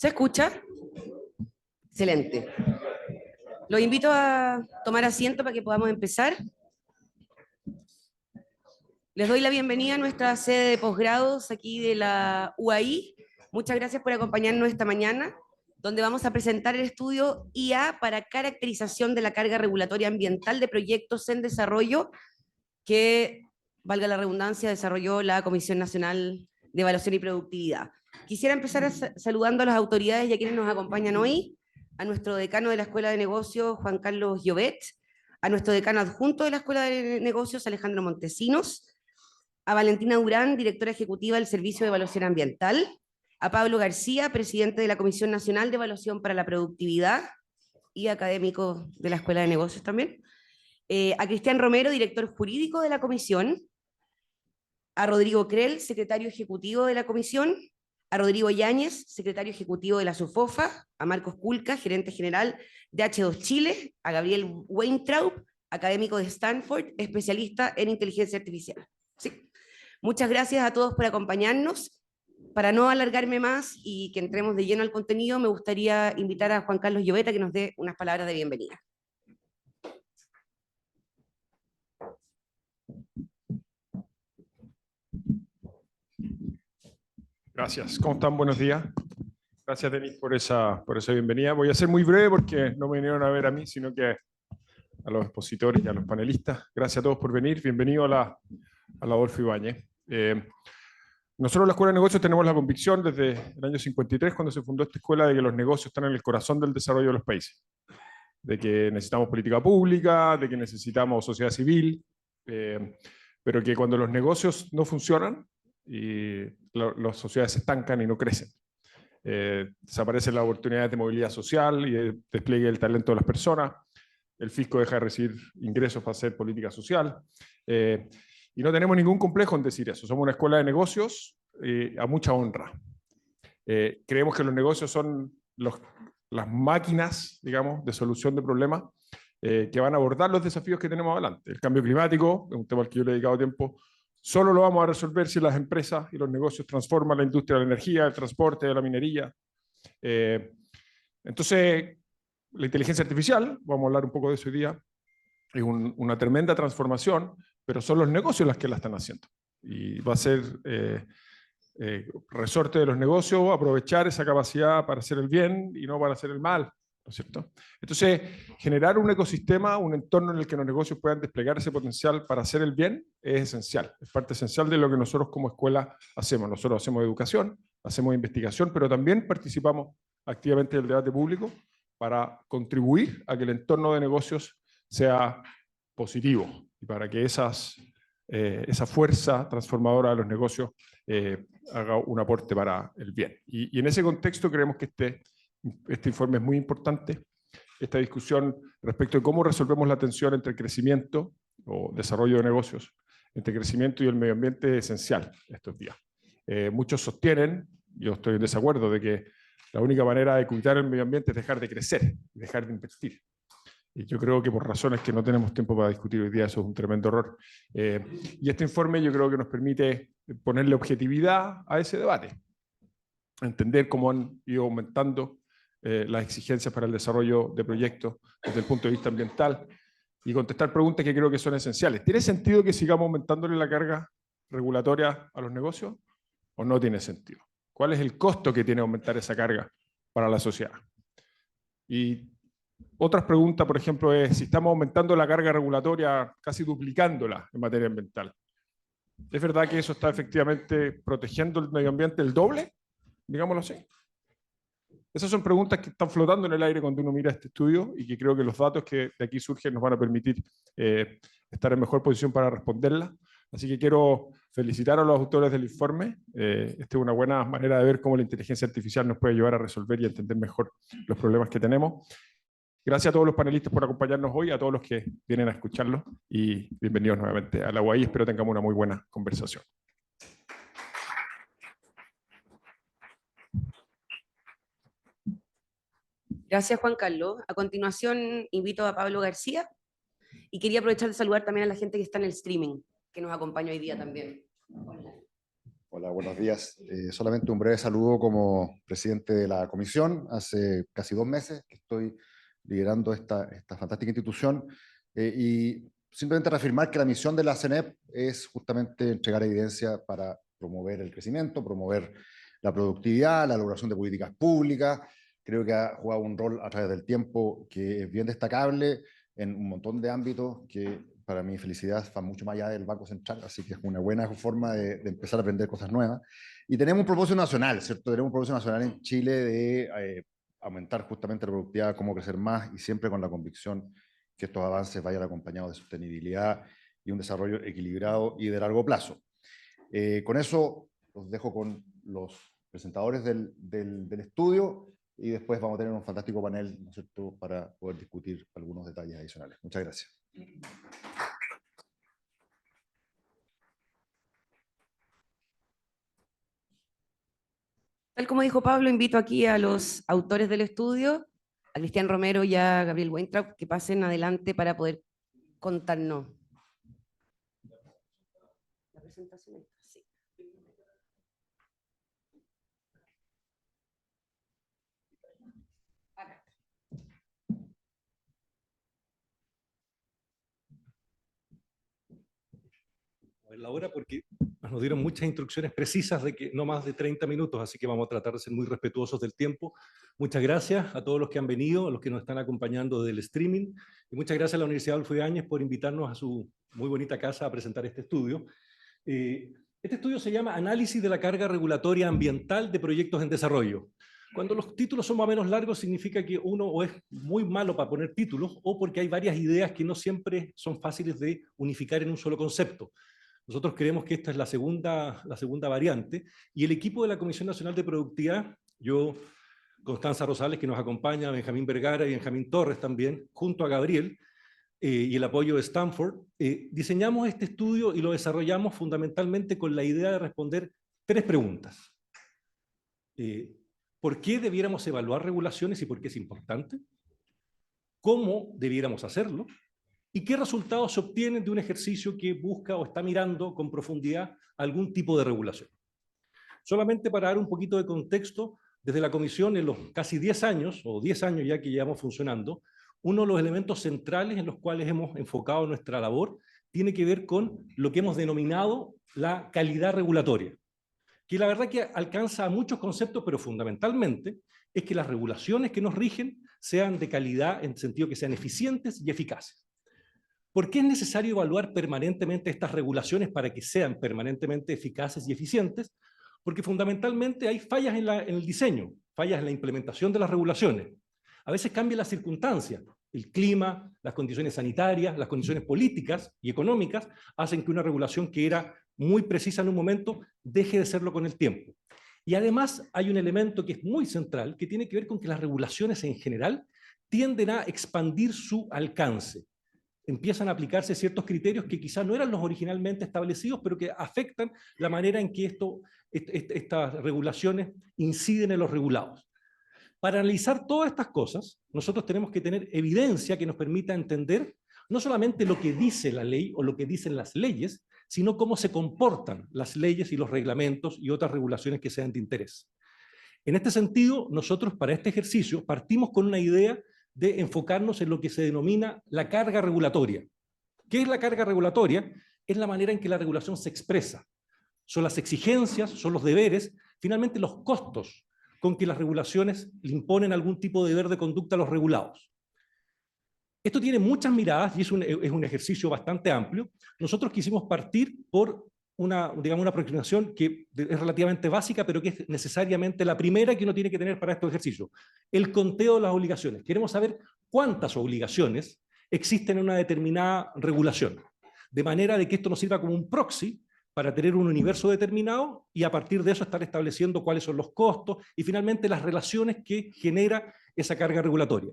¿Se escucha? Excelente. Los invito a tomar asiento para que podamos empezar. Les doy la bienvenida a nuestra sede de posgrados aquí de la UAI. Muchas gracias por acompañarnos esta mañana, donde vamos a presentar el estudio IA para caracterización de la carga regulatoria ambiental de proyectos en desarrollo que, valga la redundancia, desarrolló la Comisión Nacional de Evaluación y Productividad. Quisiera empezar saludando a las autoridades y a quienes nos acompañan hoy, a nuestro decano de la Escuela de Negocios, Juan Carlos Llobet, a nuestro decano adjunto de la Escuela de Negocios, Alejandro Montesinos, a Valentina Durán, directora ejecutiva del Servicio de Evaluación Ambiental, a Pablo García, presidente de la Comisión Nacional de Evaluación para la Productividad y académico de la Escuela de Negocios también, a Cristian Romero, director jurídico de la Comisión, a Rodrigo Krell, secretario ejecutivo de la Comisión, a Rodrigo Yáñez, secretario ejecutivo de la SUFOFA, a Marcos Culca, gerente general de H2 Chile, a Gabriel Weintraub, académico de Stanford, especialista en inteligencia artificial. Sí. Muchas gracias a todos por acompañarnos. Para no alargarme más y que entremos de lleno al contenido, me gustaría invitar a Juan Carlos Llobet a que nos dé unas palabras de bienvenida. Gracias. ¿Cómo están? Buenos días. Gracias, Denis, por esa bienvenida. Voy a ser muy breve porque no me vinieron a ver a mí, sino que a los expositores y a los panelistas. Gracias a todos por venir. Bienvenido a la Adolfo Ibáñez. Nosotros en la Escuela de Negocios tenemos la convicción desde el año 53, cuando se fundó esta escuela, de que los negocios están en el corazón del desarrollo de los países. De que necesitamos política pública, de que necesitamos sociedad civil, pero que cuando los negocios no funcionan, y las sociedades se estancan y no crecen. Desaparecen las oportunidades de movilidad social y de despliegue del talento de las personas, el fisco deja de recibir ingresos para hacer política social, y no tenemos ningún complejo en decir eso. Somos una escuela de negocios a mucha honra. Creemos que los negocios son las máquinas, digamos, de solución de problemas que van a abordar los desafíos que tenemos adelante. El cambio climático, es un tema al que yo le he dedicado tiempo, solo lo vamos a resolver si las empresas y los negocios transforman la industria de la energía, el transporte, de la minería. Entonces, la inteligencia artificial, vamos a hablar un poco de eso hoy día, es una tremenda transformación, pero son los negocios los que la están haciendo. Y va a ser resorte de los negocios aprovechar esa capacidad para hacer el bien y no para hacer el mal, ¿no es cierto? Entonces, generar un ecosistema, un entorno en el que los negocios puedan desplegar ese potencial para hacer el bien es esencial, es parte esencial de lo que nosotros como escuela hacemos. Nosotros hacemos educación, hacemos investigación, pero también participamos activamente del debate público para contribuir a que el entorno de negocios sea positivo y para que esa fuerza transformadora de los negocios haga un aporte para el bien. Y en ese contexto creemos que este informe es muy importante. Esta discusión respecto de cómo resolvemos la tensión entre crecimiento o desarrollo de negocios, entre crecimiento y el medio ambiente es esencial estos días. Muchos sostienen, yo estoy en desacuerdo, de que la única manera de cuidar el medio ambiente es dejar de crecer, dejar de invertir. Y yo creo que por razones que no tenemos tiempo para discutir hoy día, eso es un tremendo error. Y este informe yo creo que nos permite ponerle objetividad a ese debate, entender cómo han ido aumentando las exigencias para el desarrollo de proyectos desde el punto de vista ambiental y contestar preguntas que creo que son esenciales. ¿Tiene sentido que sigamos aumentándole la carga regulatoria a los negocios o no tiene sentido? ¿Cuál es el costo que tiene aumentar esa carga para la sociedad? Y otras preguntas, por ejemplo, es si estamos aumentando la carga regulatoria, casi duplicándola en materia ambiental. ¿Es verdad que eso está efectivamente protegiendo el medio ambiente el doble? Digámoslo así. Esas son preguntas que están flotando en el aire cuando uno mira este estudio y que creo que los datos que de aquí surgen nos van a permitir estar en mejor posición para responderlas. Así que quiero felicitar a los autores del informe. Esta es una buena manera de ver cómo la inteligencia artificial nos puede ayudar a resolver y a entender mejor los problemas que tenemos. Gracias a todos los panelistas por acompañarnos hoy, a todos los que vienen a escucharlo y bienvenidos nuevamente a la UAI. Espero tengamos una muy buena conversación. Gracias, Juan Carlos. A continuación, invito a Pablo García y quería aprovechar de saludar también a la gente que está en el streaming, que nos acompaña hoy día también. Hola. Hola, buenos días. Solamente un breve saludo como presidente de la comisión. Hace casi 2 meses que estoy liderando esta fantástica institución y simplemente reafirmar que la misión de la CENEP es justamente entregar evidencia para promover el crecimiento, promover la productividad, la elaboración de políticas públicas. Creo que ha jugado un rol a través del tiempo que es bien destacable en un montón de ámbitos que para mi felicidad va mucho más allá del Banco Central, así que es una buena forma de empezar a aprender cosas nuevas. Y tenemos un propósito nacional, ¿cierto? Tenemos un propósito nacional en Chile de aumentar justamente la productividad, cómo crecer más y siempre con la convicción que estos avances vayan acompañados de sostenibilidad y un desarrollo equilibrado y de largo plazo. Con eso los dejo con los presentadores del estudio y después vamos a tener un fantástico panel, ¿no es cierto?, para poder discutir algunos detalles adicionales. Muchas gracias. Tal como dijo Pablo, invito aquí a los autores del estudio, a Cristian Romero y a Gabriel Weintraub, que pasen adelante para poder contarnos. La presentación, sí. La hora porque nos dieron muchas instrucciones precisas de que no más de 30 minutos, así que vamos a tratar de ser muy respetuosos del tiempo. Muchas gracias a todos los que han venido, a los que nos están acompañando del streaming, y muchas gracias a la Universidad Adolfo Ibáñez por invitarnos a su muy bonita casa a presentar este estudio. Este estudio se llama Análisis de la carga regulatoria ambiental de proyectos en desarrollo. Cuando los títulos son más o menos largos, significa que uno o es muy malo para poner títulos, o porque hay varias ideas que no siempre son fáciles de unificar en un solo concepto. Nosotros creemos que esta es la segunda variante, y el equipo de la Comisión Nacional de Productividad, yo, Constanza Rosales, que nos acompaña, Benjamín Vergara y Benjamín Torres también, junto a Gabriel, y el apoyo de Stanford, diseñamos este estudio y lo desarrollamos fundamentalmente con la idea de responder 3 preguntas. ¿Por qué debiéramos evaluar regulaciones y por qué es importante? ¿Cómo debiéramos hacerlo? ¿Y qué resultados se obtienen de un ejercicio que busca o está mirando con profundidad algún tipo de regulación? Solamente para dar un poquito de contexto, desde la Comisión en los casi 10 años, o 10 años ya que llevamos funcionando, uno de los elementos centrales en los cuales hemos enfocado nuestra labor tiene que ver con lo que hemos denominado la calidad regulatoria, que la verdad que alcanza a muchos conceptos, pero fundamentalmente es que las regulaciones que nos rigen sean de calidad en el sentido que sean eficientes y eficaces. ¿Por qué es necesario evaluar permanentemente estas regulaciones para que sean permanentemente eficaces y eficientes? Porque fundamentalmente hay fallas en el diseño, fallas en la implementación de las regulaciones. A veces cambian las circunstancias, el clima, las condiciones sanitarias, las condiciones políticas y económicas hacen que una regulación que era muy precisa en un momento deje de serlo con el tiempo. Y además hay un elemento que es muy central, que tiene que ver con que las regulaciones en general tienden a expandir su alcance. Empiezan a aplicarse ciertos criterios que quizás no eran los originalmente establecidos, pero que afectan la manera en que estas regulaciones inciden en los regulados. Para analizar todas estas cosas, nosotros tenemos que tener evidencia que nos permita entender no solamente lo que dice la ley o lo que dicen las leyes, sino cómo se comportan las leyes y los reglamentos y otras regulaciones que sean de interés. En este sentido, nosotros para este ejercicio partimos con una idea de enfocarnos en lo que se denomina la carga regulatoria. ¿Qué es la carga regulatoria? Es la manera en que la regulación se expresa. Son las exigencias, son los deberes, finalmente los costos con que las regulaciones le imponen algún tipo de deber de conducta a los regulados. Esto tiene muchas miradas y es un ejercicio bastante amplio. Nosotros quisimos partir por una aproximación que es relativamente básica, pero que es necesariamente la primera que uno tiene que tener para estos ejercicios. El conteo de las obligaciones. Queremos saber cuántas obligaciones existen en una determinada regulación, de manera de que esto nos sirva como un proxy para tener un universo determinado y a partir de eso estar estableciendo cuáles son los costos y finalmente las relaciones que genera esa carga regulatoria.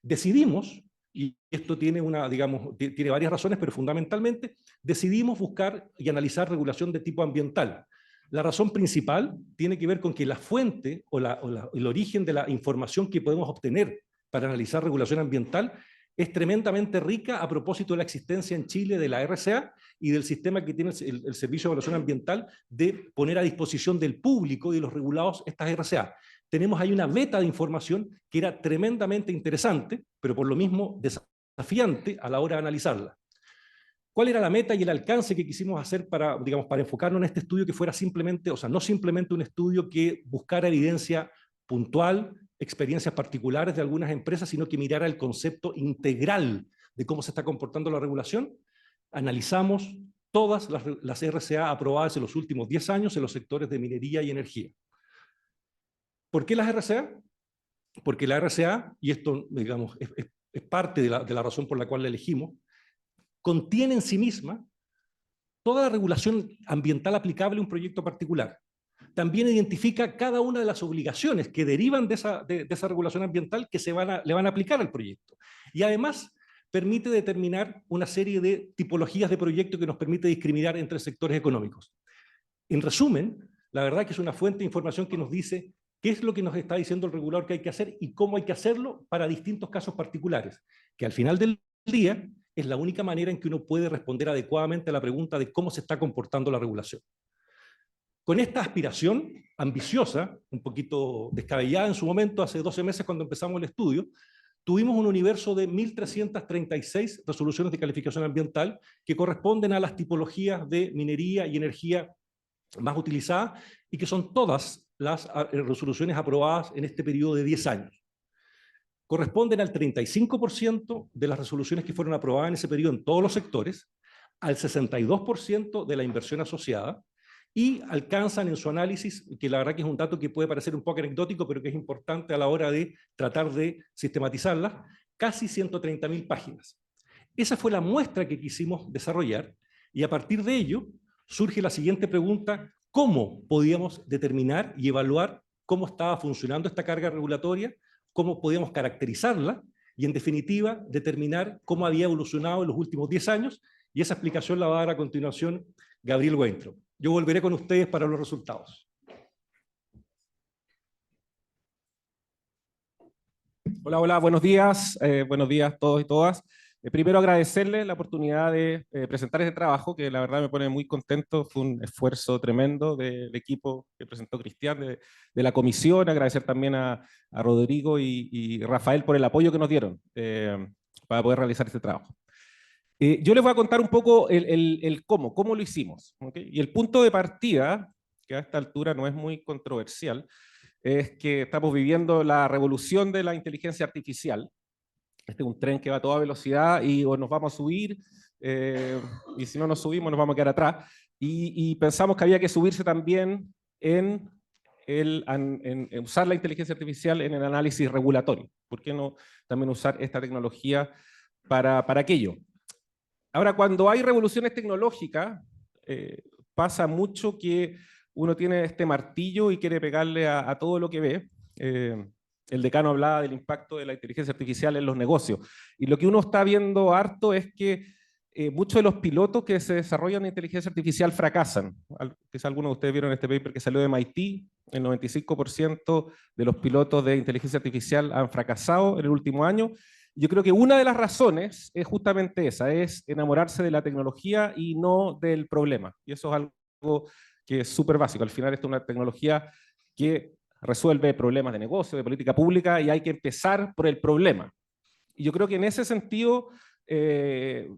Decidimos, y esto tiene varias razones, pero fundamentalmente decidimos buscar y analizar regulación de tipo ambiental. La razón principal tiene que ver con que la fuente o el origen de la información que podemos obtener para analizar regulación ambiental es tremendamente rica a propósito de la existencia en Chile de la RCA y del sistema que tiene el Servicio de Evaluación Ambiental de poner a disposición del público y de los regulados estas RCA. Tenemos ahí una beta de información que era tremendamente interesante, pero por lo mismo desafiante a la hora de analizarla. ¿Cuál era la meta y el alcance que quisimos hacer para, digamos, para enfocarnos en este estudio que fuera simplemente, o sea, no simplemente un estudio que buscara evidencia puntual, experiencias particulares de algunas empresas, sino que mirara el concepto integral de cómo se está comportando la regulación? Analizamos todas las RCA aprobadas en los últimos 10 años en los sectores de minería y energía. ¿Por qué las RCA? Porque la RCA, y esto, digamos, es parte de la razón por la cual la elegimos, contiene en sí misma toda la regulación ambiental aplicable a un proyecto particular. También identifica cada una de las obligaciones que derivan de esa regulación ambiental que le van a aplicar al proyecto. Y además permite determinar una serie de tipologías de proyectos que nos permite discriminar entre sectores económicos. En resumen, la verdad que es una fuente de información que nos dice qué es lo que nos está diciendo el regulador que hay que hacer y cómo hay que hacerlo para distintos casos particulares, que al final del día es la única manera en que uno puede responder adecuadamente a la pregunta de cómo se está comportando la regulación. Con esta aspiración ambiciosa, un poquito descabellada en su momento, hace 12 meses cuando empezamos el estudio, tuvimos un universo de 1.336 resoluciones de calificación ambiental que corresponden a las tipologías de minería y energía más utilizadas y que son todas las resoluciones aprobadas en este periodo de 10 años. Corresponden al 35% de las resoluciones que fueron aprobadas en ese periodo en todos los sectores, al 62% de la inversión asociada, y alcanzan en su análisis, que la verdad que es un dato que puede parecer un poco anecdótico, pero que es importante a la hora de tratar de sistematizarlas, casi 130.000 páginas. Esa fue la muestra que quisimos desarrollar, y a partir de ello surge la siguiente pregunta: ¿cómo podíamos determinar y evaluar cómo estaba funcionando esta carga regulatoria? ¿Cómo podíamos caracterizarla? Y en definitiva, determinar cómo había evolucionado en los últimos 10 años, y esa explicación la va a dar a continuación Gabriel Weintraub. Yo volveré con ustedes para los resultados. Hola, hola, buenos días todos y todas. Primero agradecerles la oportunidad de presentar este trabajo, que la verdad me pone muy contento. Fue un esfuerzo tremendo del equipo que presentó Cristian, de la comisión. Agradecer también a Rodrigo y Rafael por el apoyo que nos dieron para poder realizar este trabajo. Yo les voy a contar un poco el cómo lo hicimos, ¿okay? Y el punto de partida, que a esta altura no es muy controversial, es que estamos viviendo la revolución de la inteligencia artificial. Este es un tren que va a toda velocidad y o nos vamos a subir, y si no nos subimos nos vamos a quedar atrás. Y pensamos que había que subirse también en usar la inteligencia artificial en el análisis regulatorio. ¿Por qué no también usar esta tecnología para aquello? Ahora, cuando hay revoluciones tecnológicas, pasa mucho que uno tiene este martillo y quiere pegarle a todo lo que ve. El decano hablaba del impacto de la inteligencia artificial en los negocios. Y lo que uno está viendo harto es que muchos de los pilotos que se desarrollan en inteligencia artificial fracasan. Quizás algunos de ustedes vieron este paper que salió de MIT. El 95% de los pilotos de inteligencia artificial han fracasado en el último año. Yo creo que una de las razones es justamente esa, es enamorarse de la tecnología y no del problema. Y eso es algo que es súper básico. Al final esto es una tecnología que resuelve problemas de negocio, de política pública, y hay que empezar por el problema. Y yo creo que en ese sentido lo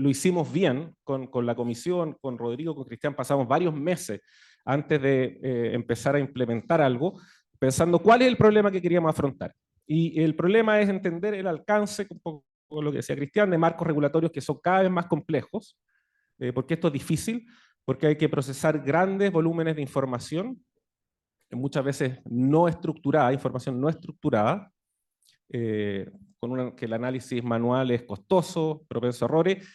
hicimos bien con la comisión, con Rodrigo, con Cristian. Pasamos varios meses antes de empezar a implementar algo, pensando cuál es el problema que queríamos afrontar. Y el problema es entender el alcance, un poco lo que decía Cristian, de marcos regulatorios que son cada vez más complejos, porque esto es difícil, porque hay que procesar grandes volúmenes de información, muchas veces no estructurada, información no estructurada, que el análisis manual es costoso, propenso a errores,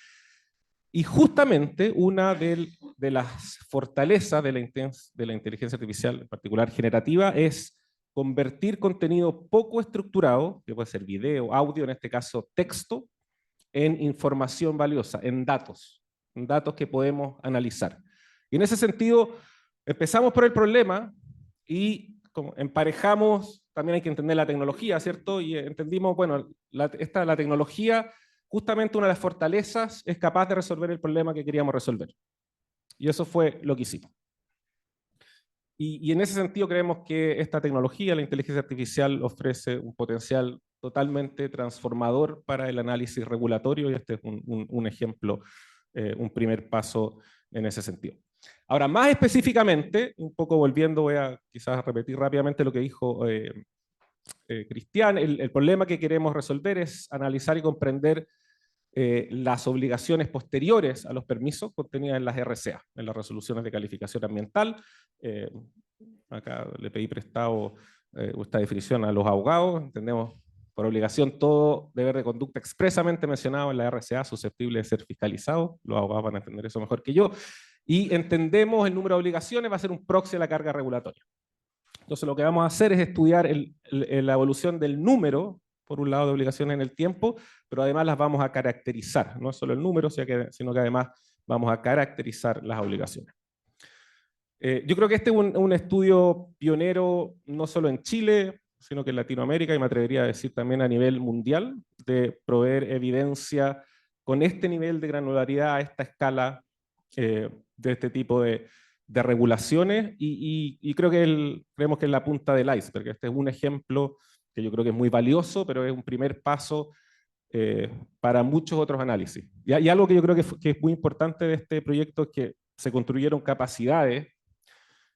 y justamente una de las fortalezas de la inteligencia artificial, en particular generativa, es convertir contenido poco estructurado, que puede ser video, audio, en este caso texto, en información valiosa, en datos que podemos analizar. Y en ese sentido, empezamos por el problema y como emparejamos, también hay que entender la tecnología, ¿cierto? Y entendimos, bueno, la tecnología, justamente una de las fortalezas, es capaz de resolver el problema que queríamos resolver. Y eso fue lo que hicimos. Y en ese sentido creemos que esta tecnología, la inteligencia artificial, ofrece un potencial totalmente transformador para el análisis regulatorio, y este es un ejemplo, un primer paso en ese sentido. Ahora, más específicamente, un poco volviendo, voy a quizás repetir rápidamente lo que dijo Cristian, el problema que queremos resolver es analizar y comprender las obligaciones posteriores a los permisos contenidas en las RCA, en las resoluciones de calificación ambiental. Acá le pedí prestado esta definición a los abogados. Entendemos por obligación todo deber de conducta expresamente mencionado en la RCA susceptible de ser fiscalizado. Los abogados van a entender eso mejor que yo. Y entendemos el número de obligaciones va a ser un proxy a la carga regulatoria. Entonces lo que vamos a hacer es estudiar la evolución del número, por un lado, de obligaciones en el tiempo, pero además las vamos a caracterizar. No es solo el número, sino que además vamos a caracterizar las obligaciones. Yo creo que este es un estudio pionero no solo en Chile, sino que en Latinoamérica, y me atrevería a decir también a nivel mundial, de proveer evidencia con este nivel de granularidad a esta escala de este tipo de regulaciones, y creo que creemos que es la punta del iceberg. Este es un ejemplo que yo creo que es muy valioso, pero es un primer paso para muchos otros análisis. Y algo que yo creo que es muy importante de este proyecto es que se construyeron capacidades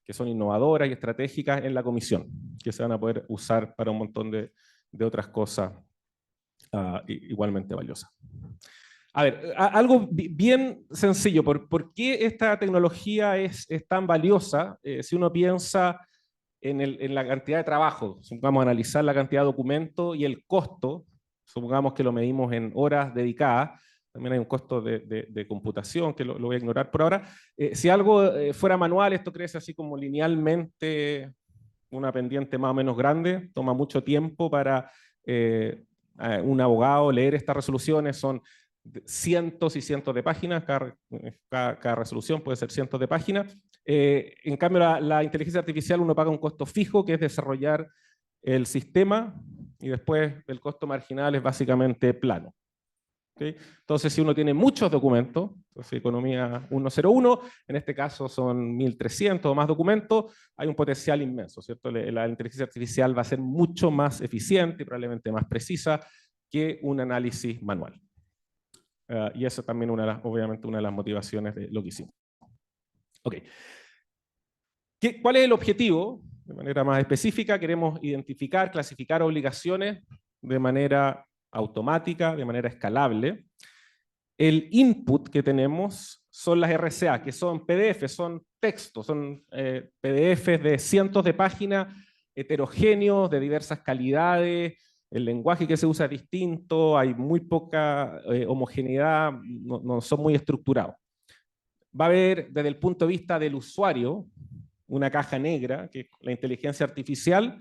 que son innovadoras y estratégicas en la comisión, que se van a poder usar para un montón de otras cosas igualmente valiosas. A ver, algo bien sencillo, ¿por qué esta tecnología es tan valiosa? Si uno piensa en la cantidad de trabajo, supongamos analizar la cantidad de documentos y el costo, supongamos que lo medimos en horas dedicadas, también hay un costo de computación, que lo voy a ignorar por ahora. Si algo fuera manual, esto crece así como linealmente, una pendiente más o menos grande, toma mucho tiempo para un abogado leer estas resoluciones, son cientos y cientos de páginas, cada resolución puede ser cientos de páginas. En cambio, la inteligencia artificial uno paga un costo fijo, que es desarrollar el sistema, y después el costo marginal es básicamente plano. ¿Okay? Entonces, si uno tiene muchos documentos, entonces economía 101, en este caso son 1300 o más documentos, hay un potencial inmenso, ¿cierto? La inteligencia artificial va a ser mucho más eficiente y probablemente más precisa que un análisis manual. Y esa también obviamente una de las motivaciones de lo que hicimos. Okay. ¿Cuál es el objetivo? De manera más específica, queremos identificar, clasificar obligaciones de manera automática, de manera escalable. El input que tenemos son las RCA, que son PDF, son textos, son PDFs de cientos de páginas, heterogéneos, de diversas calidades, el lenguaje que se usa es distinto, hay muy poca homogeneidad, no son muy estructurados. Va a haber, desde el punto de vista del usuario, una caja negra, que es la inteligencia artificial,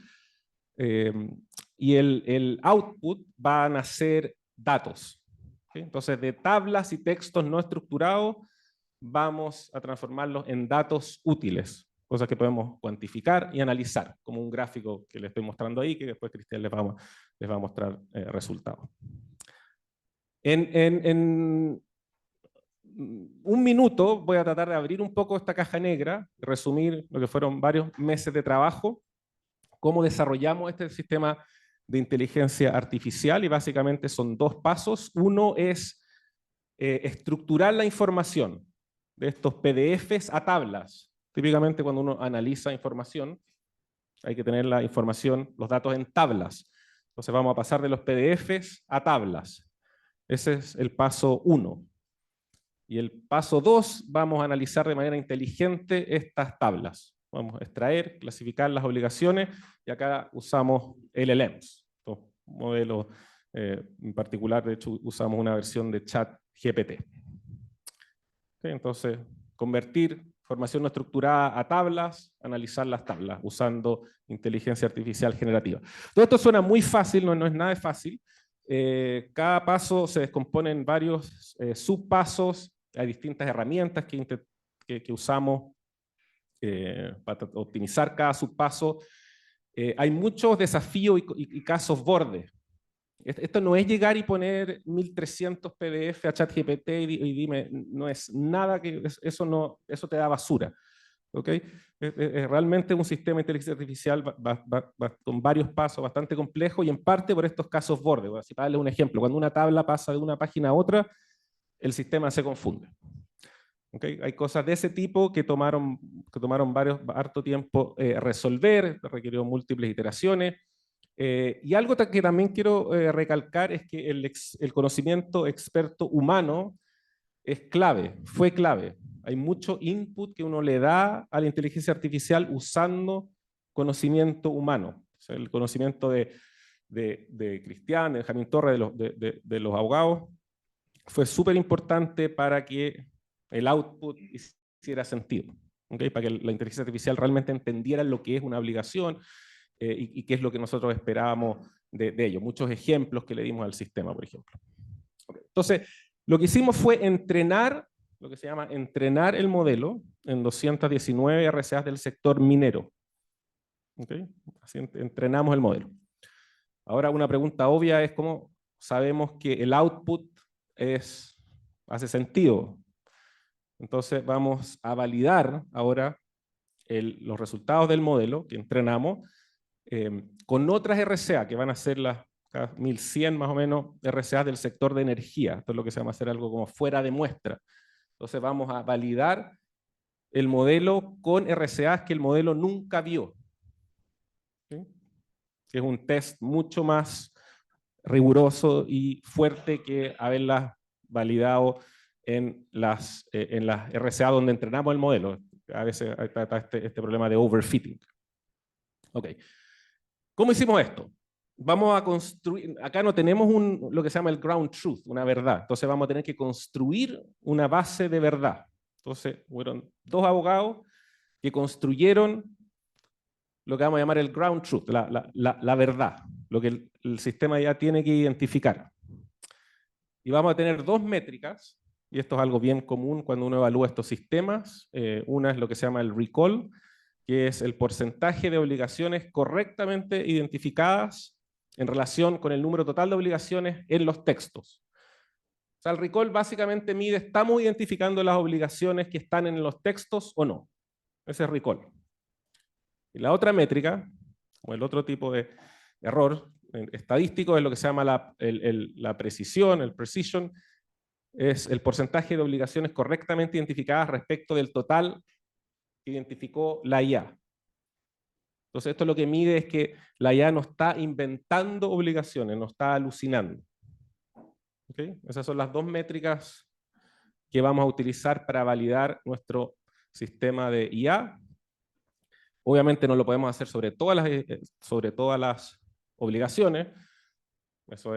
y el output van a ser datos. ¿Okay? Entonces, de tablas y textos no estructurados, vamos a transformarlos en datos útiles, cosas que podemos cuantificar y analizar, como un gráfico que les estoy mostrando ahí, que después Cristian les va a mostrar resultados. En un minuto voy a tratar de abrir un poco esta caja negra, resumir lo que fueron varios meses de trabajo, cómo desarrollamos este sistema de inteligencia artificial, y básicamente son dos pasos. Uno es estructurar la información de estos PDFs a tablas. Típicamente cuando uno analiza información, hay que tener la información, los datos en tablas. Entonces vamos a pasar de los PDFs a tablas. Ese es el paso 1. Y el paso 2, vamos a analizar de manera inteligente estas tablas. Vamos a extraer, clasificar las obligaciones, y acá usamos LLMs, modelos en particular, de hecho usamos una versión de ChatGPT. ¿Okay? Entonces, convertir información no estructurada a tablas, analizar las tablas usando inteligencia artificial generativa. Todo esto suena muy fácil, no es nada fácil. Cada paso se descompone en varios subpasos, hay distintas herramientas que usamos para optimizar cada subpaso. hay muchos desafíos y casos bordes. Esto no es llegar y poner 1300 PDF a ChatGPT y dime, no es nada que eso te da basura. ¿Okay? Es realmente un sistema de inteligencia artificial con varios pasos bastante complejo y en parte por estos casos bordes. Así para darles un ejemplo, cuando una tabla pasa de una página a otra, el sistema se confunde. ¿Okay? Hay cosas de ese tipo que tomaron harto tiempo resolver, requirió múltiples iteraciones. Y algo que también quiero recalcar es que el conocimiento experto humano es clave, fue clave. Hay mucho input que uno le da a la inteligencia artificial usando conocimiento humano. O sea, el conocimiento de Cristian, de Benjamín Torres, de los abogados, fue súper importante para que el output hiciera sentido. ¿Okay? Para que la inteligencia artificial realmente entendiera lo que es una obligación y qué es lo que nosotros esperábamos de ello. Muchos ejemplos que le dimos al sistema, por ejemplo. Okay. Entonces, lo que hicimos fue entrenar, lo que se llama entrenar el modelo en 219 RCAs del sector minero. ¿Okay? Así entrenamos el modelo. Ahora una pregunta obvia es cómo sabemos que el output hace sentido. Entonces vamos a validar ahora los resultados del modelo que entrenamos con otras RCA que van a ser las 1100 más o menos RCA del sector de energía. Esto es lo que se llama hacer algo como fuera de muestra. Entonces vamos a validar el modelo con RCAs que el modelo nunca vio. ¿Sí? Que es un test mucho más riguroso y fuerte que haberlas validado en las RCA donde entrenamos el modelo. A veces está este problema de overfitting. Ok. ¿Cómo hicimos esto? Vamos a construir, acá no tenemos lo que se llama el ground truth, una verdad. Entonces vamos a tener que construir una base de verdad. Entonces fueron dos abogados que construyeron lo que vamos a llamar el ground truth, la verdad, lo que el sistema ya tiene que identificar. Y vamos a tener dos métricas, y esto es algo bien común cuando uno evalúa estos sistemas. Una es lo que se llama el recall, que es el porcentaje de obligaciones correctamente identificadas en relación con el número total de obligaciones en los textos. O sea, el recall básicamente mide, ¿estamos identificando las obligaciones que están en los textos o no? Ese es recall. Y la otra métrica, o el otro tipo de error estadístico, es lo que se llama la precisión, el precision, es el porcentaje de obligaciones correctamente identificadas respecto del total que identificó la IA. Entonces esto lo que mide es que la IA no está inventando obligaciones, no está alucinando. ¿Okay? Esas son las dos métricas que vamos a utilizar para validar nuestro sistema de IA. Obviamente no lo podemos hacer sobre todas las obligaciones. Eso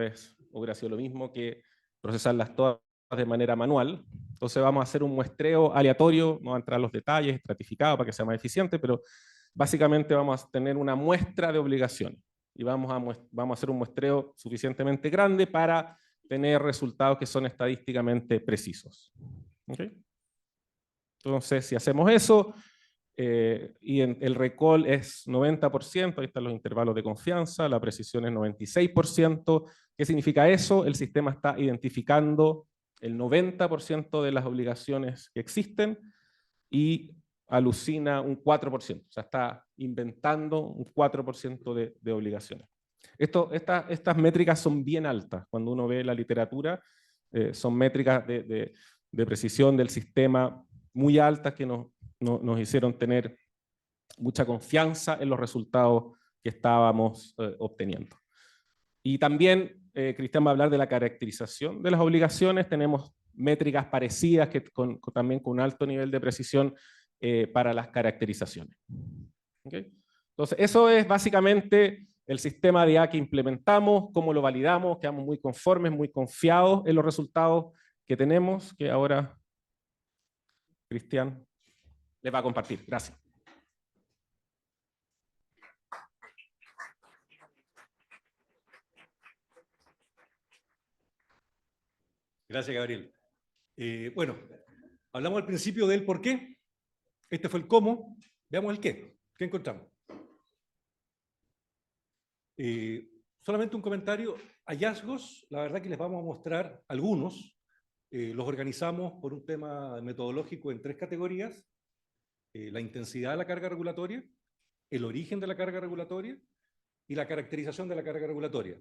hubiera sido lo mismo que procesarlas todas de manera manual. Entonces vamos a hacer un muestreo aleatorio, no voy a entrar a los detalles, estratificado para que sea más eficiente, pero básicamente vamos a tener una muestra de obligaciones y vamos a hacer un muestreo suficientemente grande para tener resultados que son estadísticamente precisos. ¿Okay? Entonces, si hacemos eso, y el recall es 90%, ahí están los intervalos de confianza, la precisión es 96%. ¿Qué significa eso? El sistema está identificando el 90% de las obligaciones que existen y alucina un 4%, o sea, está inventando un 4% de obligaciones. Estas métricas son bien altas, cuando uno ve la literatura, son métricas de precisión del sistema muy altas que nos hicieron tener mucha confianza en los resultados que estábamos obteniendo. Y también, Cristian va a hablar de la caracterización de las obligaciones. Tenemos métricas parecidas también con un alto nivel de precisión para las caracterizaciones. ¿Okay? Entonces, eso es básicamente el sistema de IA que implementamos, cómo lo validamos, quedamos muy conformes, muy confiados en los resultados que tenemos, que ahora Cristian les va a compartir. Gracias. Gracias, Gabriel. Bueno, hablamos al principio del por qué. Este fue el cómo. Veamos el qué. ¿Qué encontramos? Solamente un comentario. Hallazgos, la verdad que les vamos a mostrar algunos. Los organizamos por un tema metodológico en 3 categorías. La intensidad de la carga regulatoria, el origen de la carga regulatoria y la caracterización de la carga regulatoria.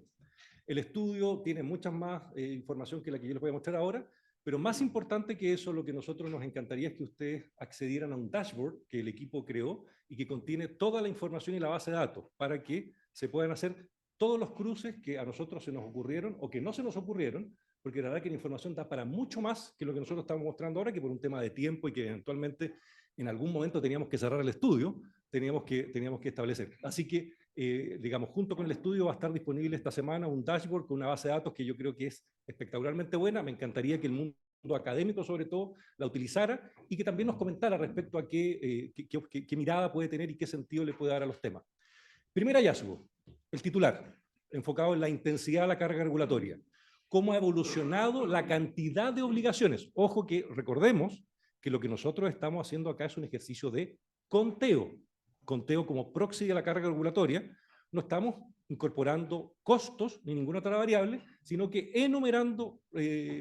El estudio tiene mucha más información que la que yo les voy a mostrar ahora, pero más importante que eso, lo que nosotros nos encantaría es que ustedes accedieran a un dashboard que el equipo creó y que contiene toda la información y la base de datos para que se puedan hacer todos los cruces que a nosotros se nos ocurrieron o que no se nos ocurrieron, porque la verdad que la información da para mucho más que lo que nosotros estamos mostrando ahora, que por un tema de tiempo y que eventualmente en algún momento teníamos que cerrar el estudio, teníamos que establecer. Así que, digamos, junto con el estudio va a estar disponible esta semana un dashboard con una base de datos que yo creo que es espectacularmente buena. Me encantaría que el mundo académico, sobre todo, la utilizara y que también nos comentara respecto a qué mirada puede tener y qué sentido le puede dar a los temas. Primer hallazgo, el titular, enfocado en la intensidad de la carga regulatoria. ¿Cómo ha evolucionado la cantidad de obligaciones? Ojo que recordemos que lo que nosotros estamos haciendo acá es un ejercicio de conteo. Conteo como proxy de la carga regulatoria. No estamos incorporando costos ni ninguna otra variable, sino que enumerando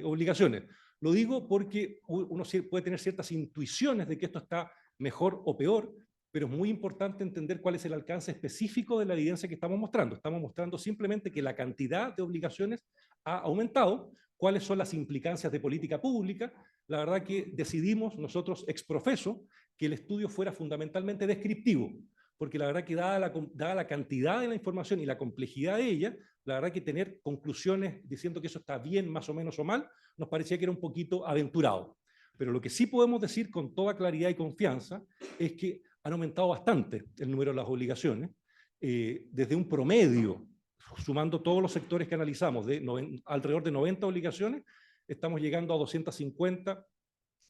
obligaciones. Lo digo porque uno puede tener ciertas intuiciones de que esto está mejor o peor, pero es muy importante entender cuál es el alcance específico de la evidencia que estamos mostrando. Estamos mostrando simplemente que la cantidad de obligaciones ha aumentado, cuáles son las implicancias de política pública. La verdad que decidimos nosotros ex profeso que el estudio fuera fundamentalmente descriptivo, porque la verdad que dada la cantidad de la información y la complejidad de ella, la verdad que tener conclusiones diciendo que eso está bien, más o menos o mal, nos parecía que era un poquito aventurado. Pero lo que sí podemos decir con toda claridad y confianza es que han aumentado bastante el número de las obligaciones, desde un promedio, sumando todos los sectores que analizamos, de alrededor de 90 obligaciones, estamos llegando a 250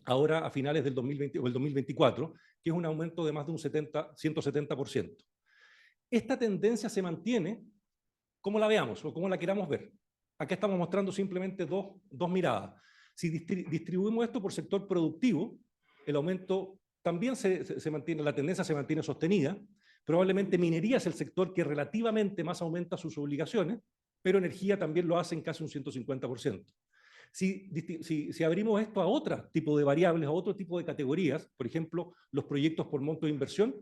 ahora a finales del 2020 o el 2024, que es un aumento de más de un 170%. Esta tendencia se mantiene como la veamos o como la queramos ver. Acá estamos mostrando simplemente dos miradas. Si distribuimos esto por sector productivo, el aumento también se mantiene, la tendencia se mantiene sostenida. Probablemente minería es el sector que relativamente más aumenta sus obligaciones, pero energía también lo hace en casi un 150%. Si abrimos esto a otro tipo de variables, a otro tipo de categorías, por ejemplo, los proyectos por monto de inversión,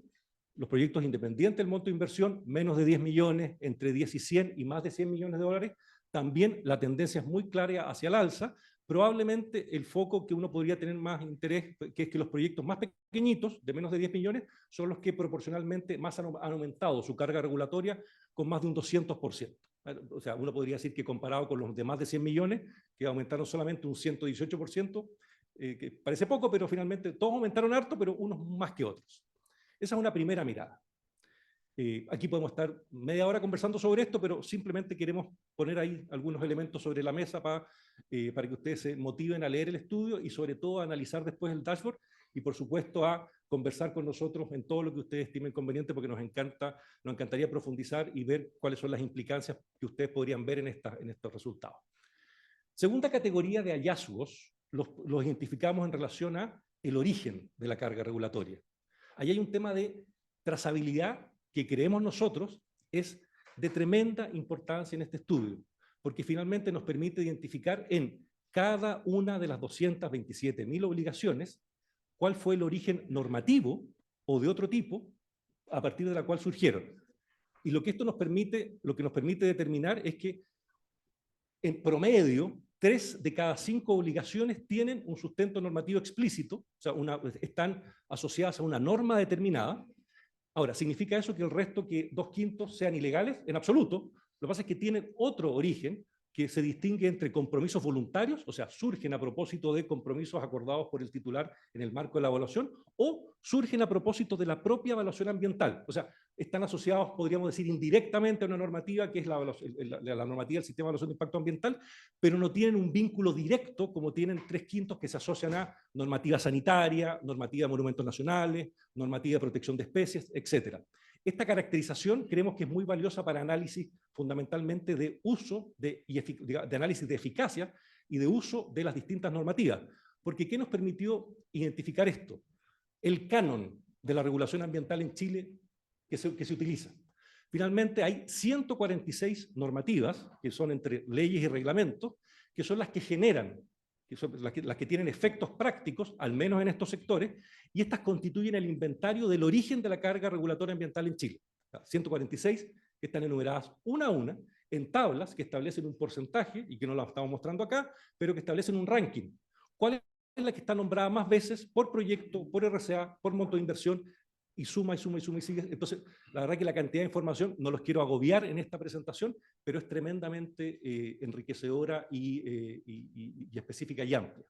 los proyectos independientes del monto de inversión, menos de 10 millones, entre 10 y 100 y más de 100 millones de dólares, también la tendencia es muy clara hacia el alza. Probablemente el foco que uno podría tener más interés, que es que los proyectos más pequeñitos, de menos de 10 millones, son los que proporcionalmente más han aumentado su carga regulatoria con más de un 200%. O sea, uno podría decir que comparado con los de más de 100 millones, que aumentaron solamente un 118%, que parece poco, pero finalmente todos aumentaron harto, pero unos más que otros. Esa es una primera mirada. Aquí podemos estar media hora conversando sobre esto, pero simplemente queremos poner ahí algunos elementos sobre la mesa para que ustedes se motiven a leer el estudio y sobre todo a analizar después el dashboard y por supuesto a conversar con nosotros en todo lo que ustedes estimen conveniente, porque nos encantaría profundizar y ver cuáles son las implicancias que ustedes podrían ver en estos resultados. Segunda categoría de hallazgos, los identificamos en relación a el origen de la carga regulatoria. Ahí hay un tema de trazabilidad que creemos nosotros es de tremenda importancia en este estudio, porque finalmente nos permite identificar en cada una de las 227.000 obligaciones cuál fue el origen normativo o de otro tipo a partir de la cual surgieron. Y lo que esto nos permite determinar es que en promedio 3 de cada 5 obligaciones tienen un sustento normativo explícito, o sea, están asociadas a una norma determinada. Ahora, ¿significa eso que el resto, que 2/5 sean ilegales? En absoluto. Lo que pasa es que tienen otro origen que se distingue entre compromisos voluntarios, o sea, surgen a propósito de compromisos acordados por el titular en el marco de la evaluación, o surgen a propósito de la propia evaluación ambiental. O sea, están asociados, podríamos decir, indirectamente a una normativa que es la normativa del Sistema de Evaluación de Impacto Ambiental, pero no tienen un vínculo directo como tienen 3/5 que se asocian a normativa sanitaria, normativa de monumentos nacionales, normativa de protección de especies, etc. Esta caracterización creemos que es muy valiosa para análisis fundamentalmente de uso, de análisis de eficacia y de uso de las distintas normativas. Porque ¿qué nos permitió identificar esto? El canon de la regulación ambiental en Chile que se utiliza. Finalmente, hay 146 normativas, que son entre leyes y reglamentos, que son las que generan, que son las que tienen efectos prácticos, al menos en estos sectores, y estas constituyen el inventario del origen de la carga regulatoria ambiental en Chile. 146 que están enumeradas una a una, en tablas que establecen un porcentaje, y que no las estamos mostrando acá, pero que establecen un ranking. ¿Cuál es la que está nombrada más veces por proyecto, por RCA, por monto de inversión? Y suma, y suma, y suma, y sigue. Entonces, la verdad que la cantidad de información, no los quiero agobiar en esta presentación, pero es tremendamente enriquecedora y específica y amplia.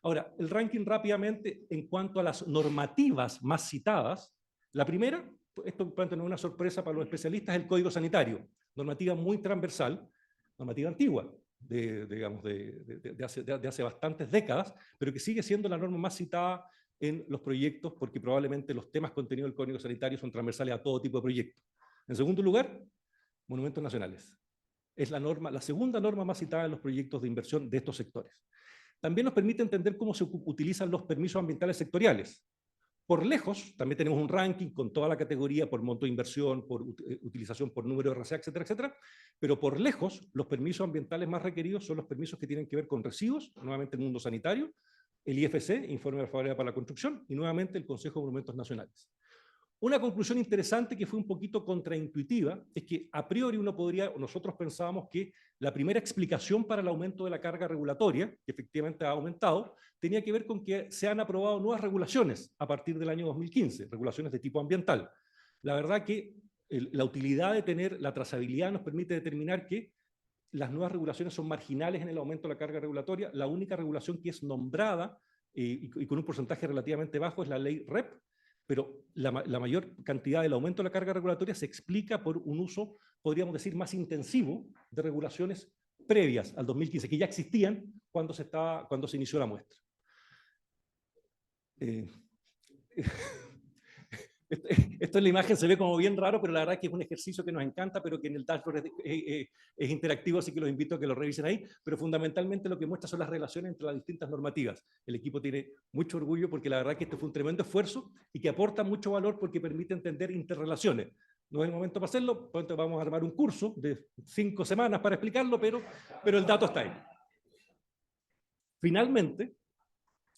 Ahora, el ranking rápidamente en cuanto a las normativas más citadas. La primera, esto puede tener una sorpresa para los especialistas, es el Código Sanitario. Normativa muy transversal, normativa antigua, de hace bastantes décadas, pero que sigue siendo la norma más citada en los proyectos, porque probablemente los temas contenidos del Código Sanitario son transversales a todo tipo de proyectos. En segundo lugar, monumentos nacionales. Es la segunda norma más citada en los proyectos de inversión de estos sectores. También nos permite entender cómo se utilizan los permisos ambientales sectoriales. Por lejos, también tenemos un ranking con toda la categoría por monto de inversión, por utilización por número de RCA, etcétera, etcétera, pero por lejos, los permisos ambientales más requeridos son los permisos que tienen que ver con residuos, nuevamente el mundo sanitario, el IFC, Informe de Favorabilidad para la Construcción, y nuevamente el Consejo de Monumentos Nacionales. Una conclusión interesante que fue un poquito contraintuitiva es que a priori nosotros pensábamos que la primera explicación para el aumento de la carga regulatoria, que efectivamente ha aumentado, tenía que ver con que se han aprobado nuevas regulaciones a partir del año 2015, regulaciones de tipo ambiental. La verdad que la utilidad de tener la trazabilidad nos permite determinar que las nuevas regulaciones son marginales en el aumento de la carga regulatoria. La única regulación que es nombrada y con un porcentaje relativamente bajo es la ley REP, pero la mayor cantidad del aumento de la carga regulatoria se explica por un uso, podríamos decir, más intensivo de regulaciones previas al 2015, que ya existían cuando se inició la muestra. Esto en la imagen se ve como bien raro, pero la verdad es que es un ejercicio que nos encanta, pero que en el dashboard es interactivo, así que los invito a que lo revisen ahí, pero fundamentalmente lo que muestra son las relaciones entre las distintas normativas. El equipo tiene mucho orgullo porque la verdad es que esto fue un tremendo esfuerzo y que aporta mucho valor porque permite entender interrelaciones. No es el momento para hacerlo, pronto vamos a armar un curso de 5 semanas para explicarlo, pero el dato está ahí.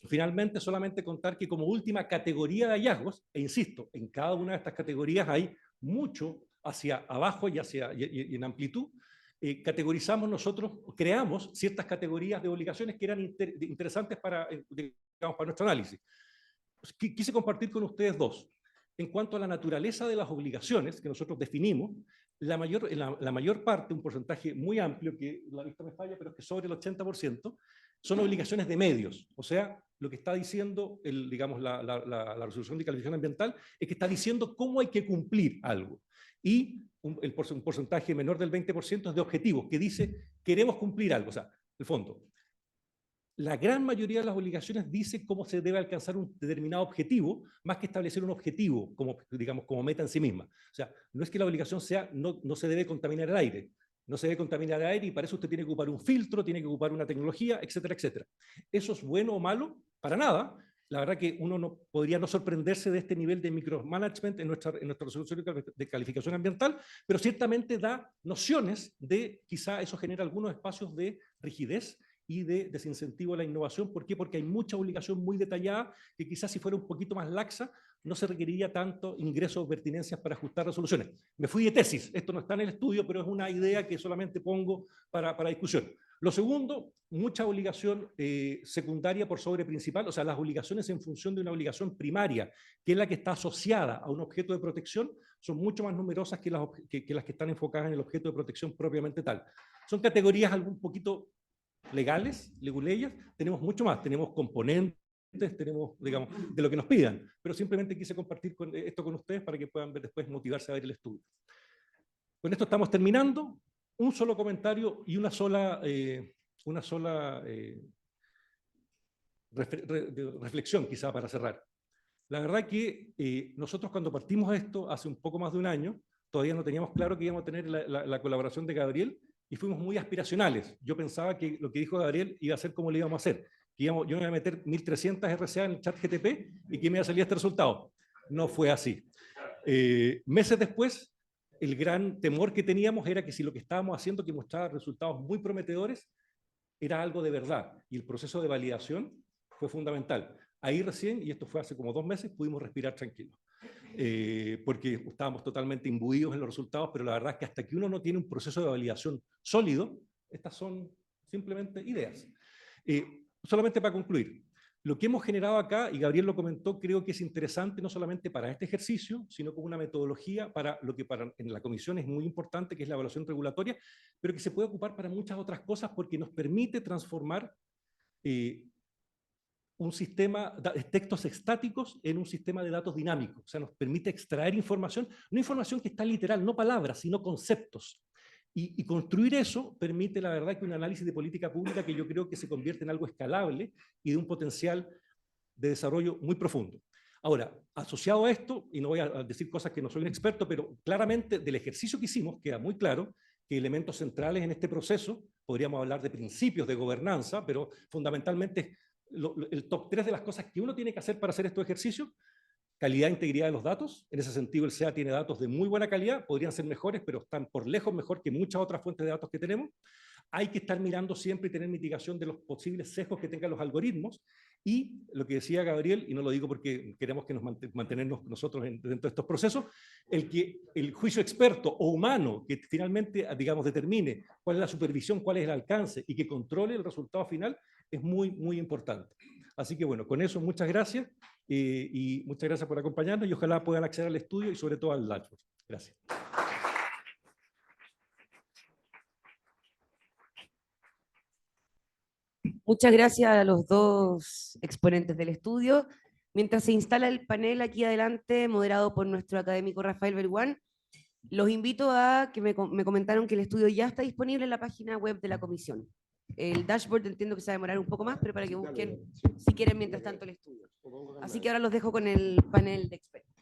Finalmente, solamente contar que como última categoría de hallazgos, e insisto, en cada una de estas categorías hay mucho hacia abajo y en amplitud, categorizamos nosotros, creamos ciertas categorías de obligaciones que eran interesantes para nuestro análisis. Quise compartir con ustedes dos. En cuanto a la naturaleza de las obligaciones que nosotros definimos, la mayor parte, un porcentaje muy amplio, que la vista me falla, pero es que sobre el 80%, son obligaciones de medios. O sea, lo que está diciendo la resolución de calificación ambiental es que está diciendo cómo hay que cumplir algo. Y un porcentaje menor del 20% es de objetivos, que dice queremos cumplir algo. O sea, en el fondo, la gran mayoría de las obligaciones dice cómo se debe alcanzar un determinado objetivo, más que establecer un objetivo como meta en sí misma. O sea, no es que la obligación sea, no se debe contaminar el aire. No se debe contaminar el aire y para eso usted tiene que ocupar un filtro, tiene que ocupar una tecnología, etcétera, etcétera. ¿Eso es bueno o malo? Para nada. La verdad que uno podría no sorprenderse de este nivel de micromanagement en nuestra resolución de calificación ambiental, pero ciertamente da nociones de quizá eso genera algunos espacios de rigidez y de desincentivo a la innovación. ¿Por qué? Porque hay mucha obligación muy detallada que quizás si fuera un poquito más laxa no se requeriría tanto ingresos o pertinencias para ajustar resoluciones. Me fui de tesis, esto no está en el estudio, pero es una idea que solamente pongo para discusión. Lo segundo, mucha obligación secundaria por sobre principal, o sea, las obligaciones en función de una obligación primaria, que es la que está asociada a un objeto de protección, son mucho más numerosas que las que están enfocadas en el objeto de protección propiamente tal. Son categorías un poquito legales, leguleyas, tenemos mucho más, tenemos componentes, tenemos, digamos, de lo que nos pidan, pero simplemente quise compartir esto con ustedes para que puedan ver después, motivarse a ver el estudio. Con esto estamos terminando. Un solo comentario y una sola reflexión quizá para cerrar. La verdad que nosotros cuando partimos esto hace un poco más de un año, todavía no teníamos claro que íbamos a tener la colaboración de Gabriel y fuimos muy aspiracionales. Yo pensaba que lo que dijo Gabriel iba a ser como le íbamos a hacer. Que yo me iba a meter 1300 RCA en el chat GTP y que me iba a salir este resultado. No fue así. Meses después, el gran temor que teníamos era que si lo que estábamos haciendo, que mostraba resultados muy prometedores, era algo de verdad. Y el proceso de validación fue fundamental. Ahí recién, y esto fue hace como 2 meses, pudimos respirar tranquilos. Porque estábamos totalmente imbuidos en los resultados, pero la verdad es que hasta que uno no tiene un proceso de validación sólido, estas son simplemente ideas. Solamente para concluir, lo que hemos generado acá, y Gabriel lo comentó, creo que es interesante no solamente para este ejercicio, sino como una metodología para lo que en la comisión es muy importante, que es la evaluación regulatoria, pero que se puede ocupar para muchas otras cosas porque nos permite transformar un sistema de textos estáticos en un sistema de datos dinámicos. O sea, nos permite extraer información, no información que está literal, no palabras, sino conceptos. Y construir eso permite, la verdad, que un análisis de política pública que yo creo que se convierte en algo escalable y de un potencial de desarrollo muy profundo. Ahora, asociado a esto, y no voy a decir cosas que no soy un experto, pero claramente del ejercicio que hicimos queda muy claro que elementos centrales en este proceso, podríamos hablar de principios de gobernanza, pero fundamentalmente el top 3 de las cosas que uno tiene que hacer para hacer estos ejercicios: calidad e integridad de los datos. En ese sentido, el SEA tiene datos de muy buena calidad, podrían ser mejores, pero están por lejos mejor que muchas otras fuentes de datos que tenemos. Hay que estar mirando siempre y tener mitigación de los posibles sesgos que tengan los algoritmos. Y lo que decía Gabriel, y no lo digo porque queremos que nos mantenernos nosotros dentro de estos procesos, el juicio experto o humano que finalmente, digamos, determine cuál es la supervisión, cuál es el alcance y que controle el resultado final es muy, muy importante. Así que bueno, con eso muchas gracias. Y muchas gracias por acompañarnos y ojalá puedan acceder al estudio y sobre todo al dashboard. Gracias. Muchas gracias a los dos exponentes del estudio. Mientras se instala el panel aquí adelante, moderado por nuestro académico Rafael Berguán, los invito a que me comentaron que el estudio ya está disponible en la página web de la comisión. El dashboard entiendo que se va a demorar un poco más, pero para que busquen, si quieren, mientras tanto, el estudio. Así que ahora los dejo con el panel de expertos.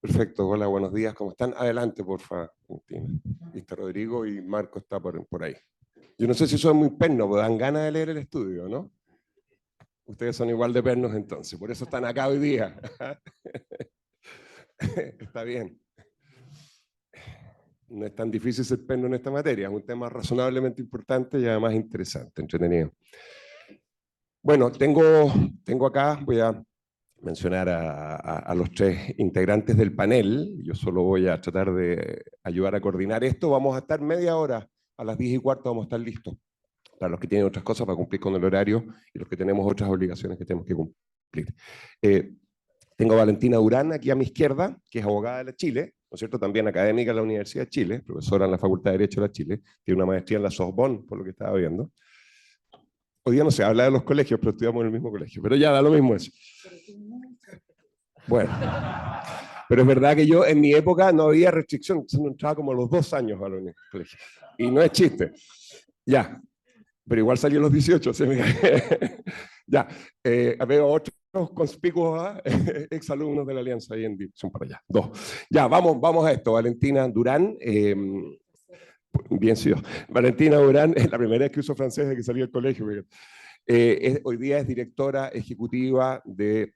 Perfecto, hola, buenos días, ¿cómo están? Adelante, por favor, Cristina. Está Rodrigo y Marco está por ahí. Yo no sé si son muy pernos, pero dan ganas de leer el estudio, ¿no? Ustedes son igual de pernos entonces, por eso están acá hoy día. Está bien. No es tan difícil ser perno en esta materia, es un tema razonablemente importante y además interesante, entretenido. Bueno, tengo acá, voy a mencionar a los 3 integrantes del panel. Yo solo voy a tratar de ayudar a coordinar esto. Vamos a estar media hora, a las 10:15 vamos a estar listos. Para los que tienen otras cosas para cumplir con el horario y los que tenemos otras obligaciones que tenemos que cumplir. Tengo a Valentina Durán aquí a mi izquierda, que es abogada de la Chile, ¿no es cierto? También académica de la Universidad de Chile, profesora en la Facultad de Derecho de la Chile, tiene una maestría en la Sorbonne, por lo que estaba viendo. Hoy día no se habla de los colegios, pero estudiamos en el mismo colegio, pero ya da lo mismo eso. Bueno, pero es verdad que yo en mi época no había restricción, no entraba como a los 2 años a los colegios, y no es chiste. Ya, pero igual salí a los 18, ¿sí? Ya, veo otros conspicuos exalumnos de la Alianza ahí en dirección para allá. 2. Ya, vamos a esto. Valentina Durán. Bien, sí. Valentina Durán es la primera vez que uso francés desde que salí del colegio. Hoy día es directora ejecutiva del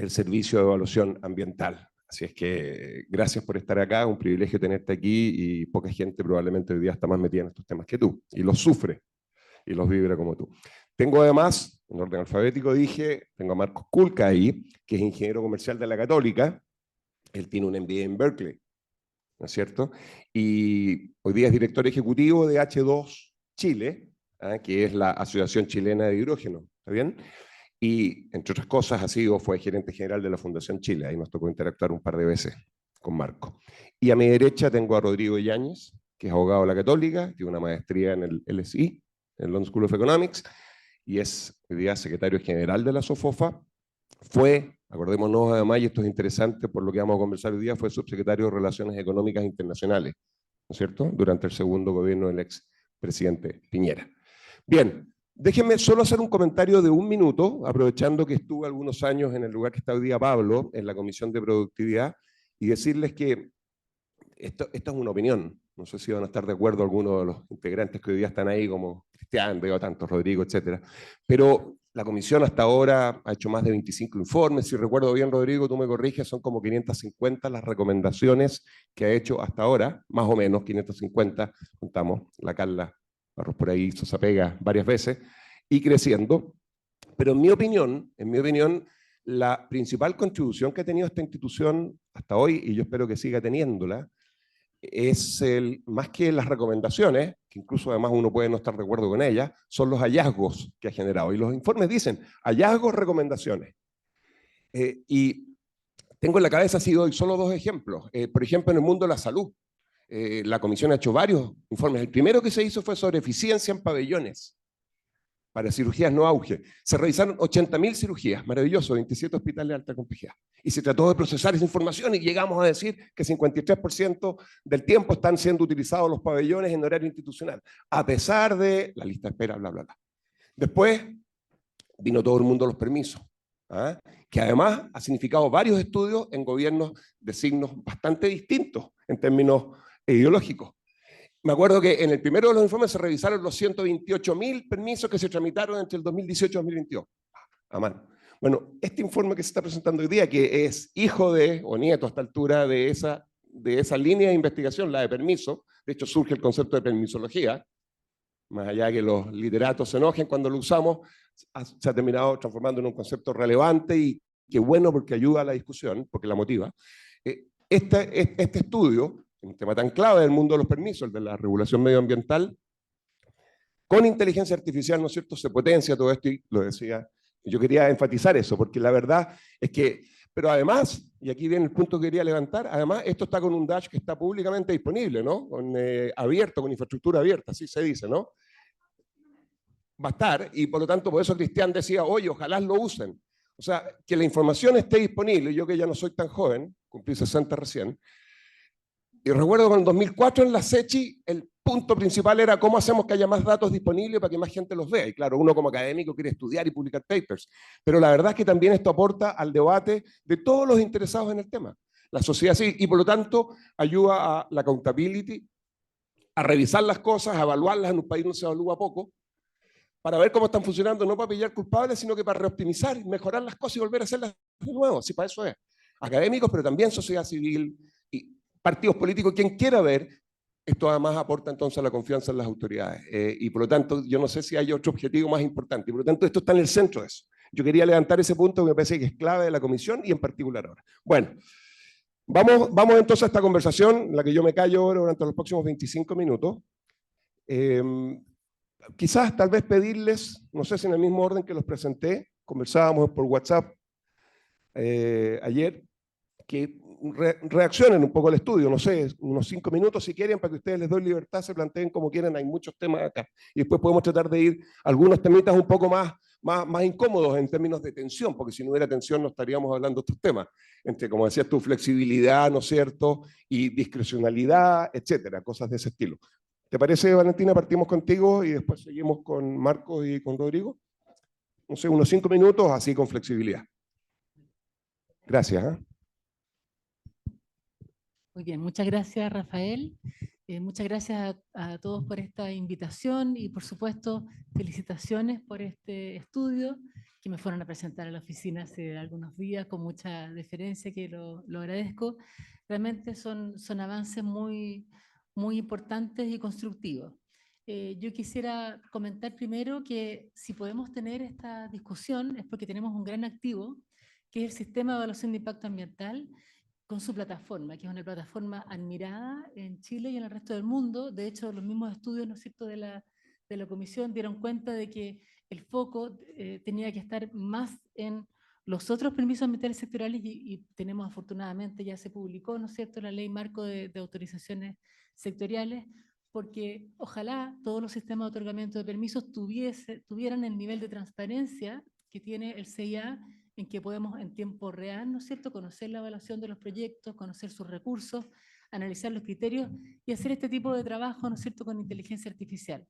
Servicio de Evaluación Ambiental. Así es que gracias por estar acá, un privilegio tenerte aquí y poca gente probablemente hoy día está más metida en estos temas que tú y los sufre y los vibra como tú. Tengo además, en orden alfabético tengo a Marcos Kulka ahí, que es ingeniero comercial de la Católica. Él tiene un MBA en Berkeley, ¿no es cierto? Y hoy día es director ejecutivo de H2 Chile, que es la Asociación Chilena de Hidrógeno, ¿está bien? Y, entre otras cosas, fue gerente general de la Fundación Chile. Ahí nos tocó interactuar un par de veces con Marco. Y a mi derecha tengo a Rodrigo Yáñez, que es abogado de la Católica, tiene una maestría en el LSI, en el London School of Economics, y es hoy día secretario general de la SOFOFA. Acordémonos además, y esto es interesante por lo que vamos a conversar hoy día, fue subsecretario de Relaciones Económicas Internacionales, ¿no es cierto?, durante el segundo gobierno del expresidente Piñera. Bien, déjenme solo hacer un comentario de 1 minuto, aprovechando que estuve algunos años en el lugar que está hoy día Pablo, en la Comisión de Productividad, y decirles que esto es una opinión, no sé si van a estar de acuerdo algunos de los integrantes que hoy día están ahí, como Cristian, veo tantos, Rodrigo, etcétera, pero la comisión hasta ahora ha hecho más de 25 informes, si recuerdo bien, Rodrigo, tú me corriges, son como 550 las recomendaciones que ha hecho hasta ahora, más o menos 550, contamos, la Carla Barros por ahí hizo esa pega varias veces, y creciendo, pero en mi opinión, la principal contribución que ha tenido esta institución hasta hoy, y yo espero que siga teniéndola, es más que las recomendaciones, que incluso además uno puede no estar de acuerdo con ellas, son los hallazgos que ha generado. Y los informes dicen hallazgos, recomendaciones. Y tengo en la cabeza, así doy solo dos ejemplos. Por ejemplo, en el mundo de la salud, la comisión ha hecho varios informes. El primero que se hizo fue sobre eficiencia en pabellones para cirugías no auge. Se realizaron 80.000 cirugías, maravilloso, 27 hospitales de alta complejidad. Y se trató de procesar esa información y llegamos a decir que 53% del tiempo están siendo utilizados los pabellones en horario institucional, a pesar de la lista de espera, bla, bla, bla. Después vino todo el mundo a los permisos, ¿ah? Que además ha significado varios estudios en gobiernos de signos bastante distintos en términos ideológicos. Me acuerdo que en el primero de los informes se revisaron los 128.000 permisos que se tramitaron entre el 2018 y 2022. A mano. Bueno, este informe que se está presentando hoy día, que es hijo de, o nieto a esta altura, de esa línea de investigación, la de permiso, de hecho surge el concepto de permisología, más allá de que los literatos se enojen cuando lo usamos, se ha terminado transformando en un concepto relevante y que bueno porque ayuda a la discusión, porque la motiva. Este estudio, un tema tan clave del mundo de los permisos, el de la regulación medioambiental, con inteligencia artificial, ¿no es cierto?, se potencia todo esto y lo decía, yo quería enfatizar eso, porque la verdad es que, pero además, y aquí viene el punto que quería levantar, además esto está con un Dash que está públicamente disponible, ¿no?, abierto, con infraestructura abierta, así se dice, ¿no? Va a estar, y por lo tanto, por eso Cristian decía, oye, ojalá lo usen. O sea, que la información esté disponible, yo que ya no soy tan joven, cumplí 60 recién, y recuerdo que en 2004 en la SECHI el punto principal era cómo hacemos que haya más datos disponibles para que más gente los vea. Y claro, uno como académico quiere estudiar y publicar papers, pero la verdad es que también esto aporta al debate de todos los interesados en el tema. La sociedad civil, y por lo tanto ayuda a la accountability, a revisar las cosas, a evaluarlas. En un país no se evalúa poco, para ver cómo están funcionando, no para pillar culpables, sino que para reoptimizar, mejorar las cosas y volver a hacerlas de nuevo. Sí, para eso es. Académicos, pero también sociedad civil y partidos políticos, quien quiera ver, esto además aporta entonces la confianza en las autoridades. Y por lo tanto, yo no sé si hay otro objetivo más importante. Y por lo tanto, esto está en el centro de eso. Yo quería levantar ese punto que me parece que es clave de la comisión y en particular ahora. Bueno, vamos entonces a esta conversación, en la que yo me callo ahora durante los próximos 25 minutos. Quizás tal vez pedirles, no sé si en el mismo orden que los presenté, conversábamos por WhatsApp ayer, que reaccionen un poco al estudio, no sé, unos 5 minutos si quieren, para que ustedes les doy libertad, se planteen como quieran, hay muchos temas acá. Y después podemos tratar de ir a algunos temitas un poco más incómodos en términos de tensión, porque si no hubiera tensión no estaríamos hablando de estos temas, entre, como decías tú, flexibilidad, ¿no es cierto?, y discrecionalidad, etcétera, cosas de ese estilo. ¿Te parece, Valentina? Partimos contigo y después seguimos con Marcos y con Rodrigo. No sé, unos 5 minutos así con flexibilidad. Gracias. Muy bien, muchas gracias, Rafael. Muchas gracias a todos por esta invitación y, por supuesto, felicitaciones por este estudio que me fueron a presentar a la oficina hace algunos días con mucha deferencia, que lo agradezco. Realmente son avances muy importantes y constructivos. Yo quisiera comentar primero que si podemos tener esta discusión es porque tenemos un gran activo, que es el Sistema de Evaluación de Impacto Ambiental, con su plataforma, que es una plataforma admirada en Chile y en el resto del mundo. De hecho, los mismos estudios, ¿no es cierto?, de la comisión dieron cuenta de que el foco tenía que estar más en los otros permisos ambientales sectoriales y tenemos, afortunadamente, ya se publicó, ¿no es cierto?, la ley marco de autorizaciones sectoriales, porque ojalá todos los sistemas de otorgamiento de permisos tuvieran el nivel de transparencia que tiene el CIA, en que podemos en tiempo real, ¿no es cierto?, conocer la evaluación de los proyectos, conocer sus recursos, analizar los criterios y hacer este tipo de trabajo, ¿no es cierto?, con inteligencia artificial.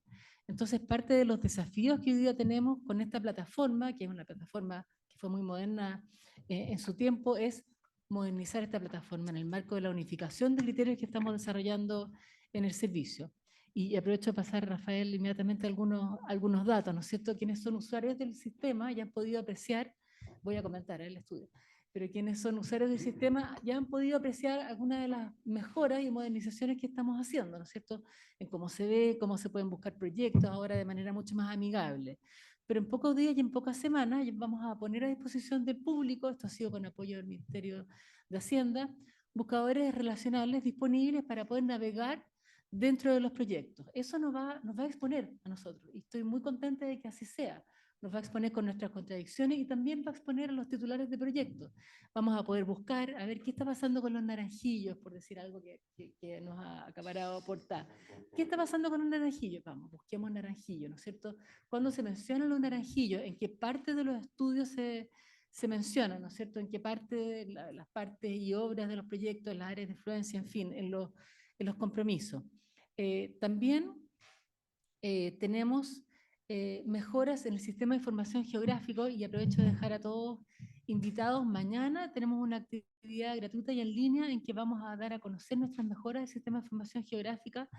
Entonces, parte de los desafíos que hoy día tenemos con esta plataforma, que es una plataforma que fue muy moderna en su tiempo, es modernizar esta plataforma en el marco de la unificación de criterios que estamos desarrollando en el servicio. Y aprovecho de pasar, Rafael, inmediatamente algunos datos, ¿no es cierto? Quienes son usuarios del sistema ya han podido apreciar, voy a comentar el estudio, pero quienes son usuarios del sistema ya han podido apreciar algunas de las mejoras y modernizaciones que estamos haciendo, ¿no es cierto? En cómo se ve, cómo se pueden buscar proyectos ahora de manera mucho más amigable. Pero en pocos días y en pocas semanas vamos a poner a disposición del público, esto ha sido con apoyo del Ministerio de Hacienda, buscadores relacionales disponibles para poder navegar dentro de los proyectos. Eso nos va a exponer a nosotros, y estoy muy contenta de que así sea. Nos va a exponer con nuestras contradicciones y también va a exponer a los titulares de proyectos. Vamos a poder buscar, a ver qué está pasando con los naranjillos, por decir algo que nos ha acaparado aportar. ¿Qué está pasando con los naranjillos? Vamos, busquemos naranjillos, ¿no es cierto? Cuando se mencionan los naranjillos, ¿en qué parte de los estudios se mencionan, ¿no es cierto? ¿En qué parte, las partes y obras de los proyectos, las áreas de influencia, en fin, en los compromisos? También tenemos mejoras en el sistema de información geográfico, y aprovecho de dejar a todos invitados. Mañana tenemos una actividad gratuita y en línea en que vamos a dar a conocer nuestras mejoras del sistema de información geográfica,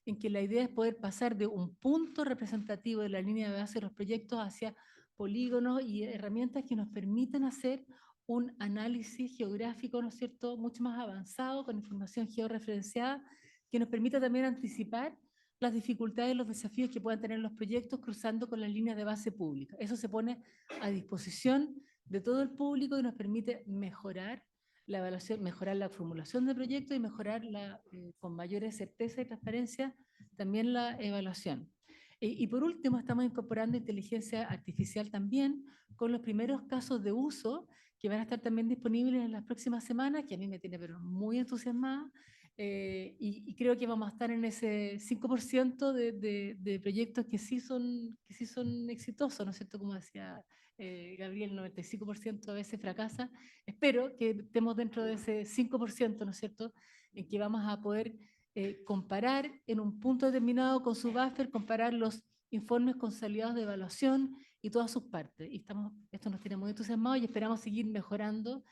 en que la idea es poder pasar de un punto representativo de la línea de base de los proyectos hacia polígonos y herramientas que nos permitan hacer un análisis geográfico, ¿no es cierto?, mucho más avanzado, con información georreferenciada, que nos permita también anticipar las dificultades y los desafíos que puedan tener los proyectos cruzando con las líneas de base pública. Eso se pone a disposición de todo el público y nos permite mejorar la evaluación, mejorar la formulación de proyectos y mejorar con mayores certeza y transparencia también la evaluación. Y por último, estamos incorporando inteligencia artificial también, con los primeros casos de uso que van a estar también disponibles en las próximas semanas, que a mí me tiene pero muy entusiasmada. Y creo que vamos a estar en ese 5% de proyectos que sí son exitosos, ¿no es cierto? Como decía Gabriel, el 95% a veces fracasa. Espero que estemos dentro de ese 5%, ¿no es cierto?, en que vamos a poder comparar en un punto determinado con su buffer, comparar los informes consolidados de evaluación y todas sus partes. Y esto nos tiene muy entusiasmados y esperamos seguir mejorando,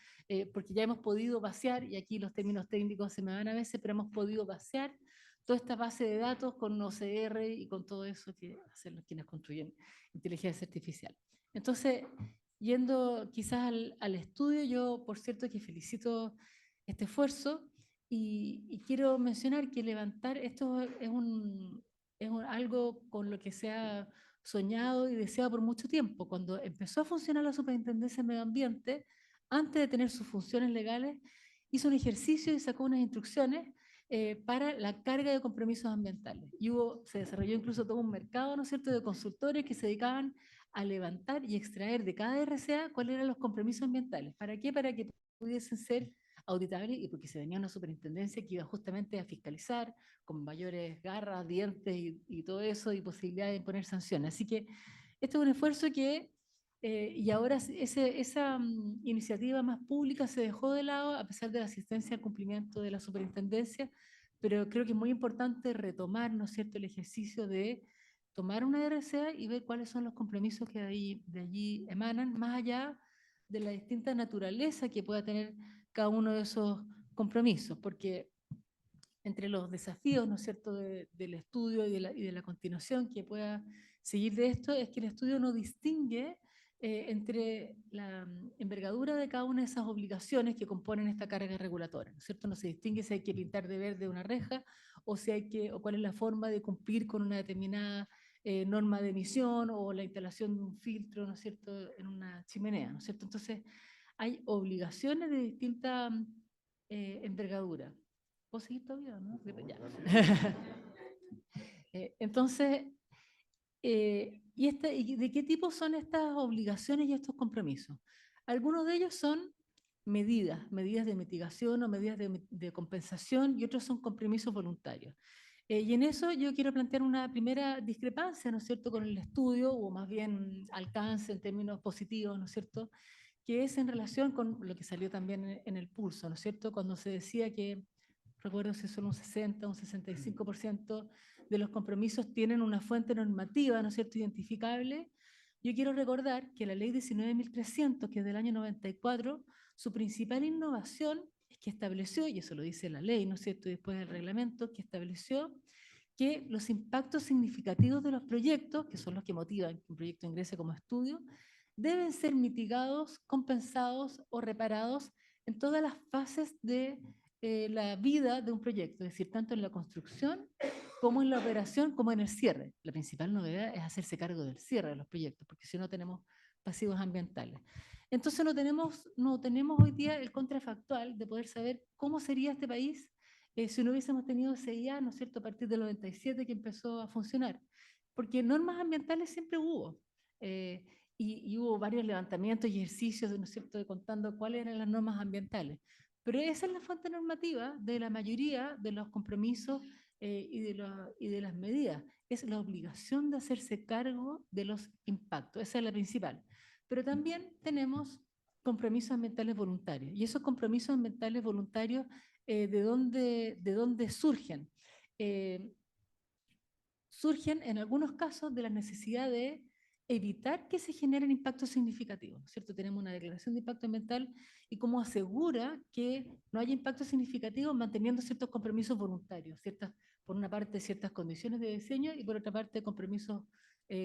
porque ya hemos podido vaciar, y aquí los términos técnicos se me van a veces, pero hemos podido vaciar toda esta base de datos con OCR y con todo eso que hacen los quienes construyen inteligencia artificial. Entonces, yendo quizás al estudio, yo por cierto que felicito este esfuerzo, y quiero mencionar que levantar esto es algo con lo que se ha soñado y deseado por mucho tiempo. Cuando empezó a funcionar la Superintendencia de Medio Ambiente, antes de tener sus funciones legales, hizo un ejercicio y sacó unas instrucciones para la carga de compromisos ambientales. Y se desarrolló incluso todo un mercado, ¿no es cierto?, de consultores que se dedicaban a levantar y extraer de cada RCA cuáles eran los compromisos ambientales. ¿Para qué? Para que pudiesen ser auditables, y porque se venía una superintendencia que iba justamente a fiscalizar con mayores garras, dientes y todo eso, y posibilidad de imponer sanciones. Así que este es un esfuerzo que, y ahora esa iniciativa más pública se dejó de lado a pesar de la asistencia al cumplimiento de la superintendencia, pero creo que es muy importante retomar, ¿no es cierto?, el ejercicio de tomar una RCA y ver cuáles son los compromisos que de allí emanan, más allá de la distinta naturaleza que pueda tener cada uno de esos compromisos, porque entre los desafíos, ¿no es cierto?, del estudio y de la continuación que pueda seguir de esto, es que el estudio no distingue entre la envergadura de cada una de esas obligaciones que componen esta carga regulatoria, ¿no es cierto? No se distingue si hay que pintar de verde una reja, o cuál es la forma de cumplir con una determinada norma de emisión, o la instalación de un filtro, ¿no es cierto?, en una chimenea, ¿no es cierto? Entonces, hay obligaciones de distinta envergadura. ¿Puedo seguir todavía, no? Ya. Entonces, ¿y de qué tipo son estas obligaciones y estos compromisos? Algunos de ellos son medidas de mitigación o medidas de compensación, y otros son compromisos voluntarios. Y en eso yo quiero plantear una primera discrepancia, ¿no es cierto?, con el estudio, o más bien alcance en términos positivos, ¿no es cierto?, que es en relación con lo que salió también en el pulso, ¿no es cierto?, cuando se decía que, recuerdo si son un 60, un 65% de los compromisos tienen una fuente normativa, ¿no es cierto?, identificable. Yo quiero recordar que la ley 19.300, que es del año 94, su principal innovación es que estableció, y eso lo dice la ley, ¿no es cierto?, y después el reglamento, que estableció que los impactos significativos de los proyectos, que son los que motivan que un proyecto ingrese como estudio, deben ser mitigados, compensados o reparados en todas las fases de la vida de un proyecto, es decir, tanto en la construcción como en la operación, como en el cierre. La principal novedad es hacerse cargo del cierre de los proyectos, porque si no tenemos pasivos ambientales. Entonces no tenemos hoy día el contrafactual de poder saber cómo sería este país si no hubiésemos tenido CIA, ¿no es cierto?, a partir del 97 que empezó a funcionar. Porque normas ambientales siempre hubo. Y hubo varios levantamientos y ejercicios, ¿no es cierto?, de contando cuáles eran las normas ambientales. Pero esa es la fuente normativa de la mayoría de los compromisos y de las medidas. Es la obligación de hacerse cargo de los impactos. Esa es la principal. Pero también tenemos compromisos ambientales voluntarios. Y esos compromisos ambientales voluntarios, ¿de dónde surgen? Surgen en algunos casos de la necesidad de evitar que se generen impactos significativos, ¿cierto? Tenemos una declaración de impacto ambiental y cómo asegura que no haya impactos significativos manteniendo ciertos compromisos voluntarios, por una parte ciertas condiciones de diseño y por otra parte compromisos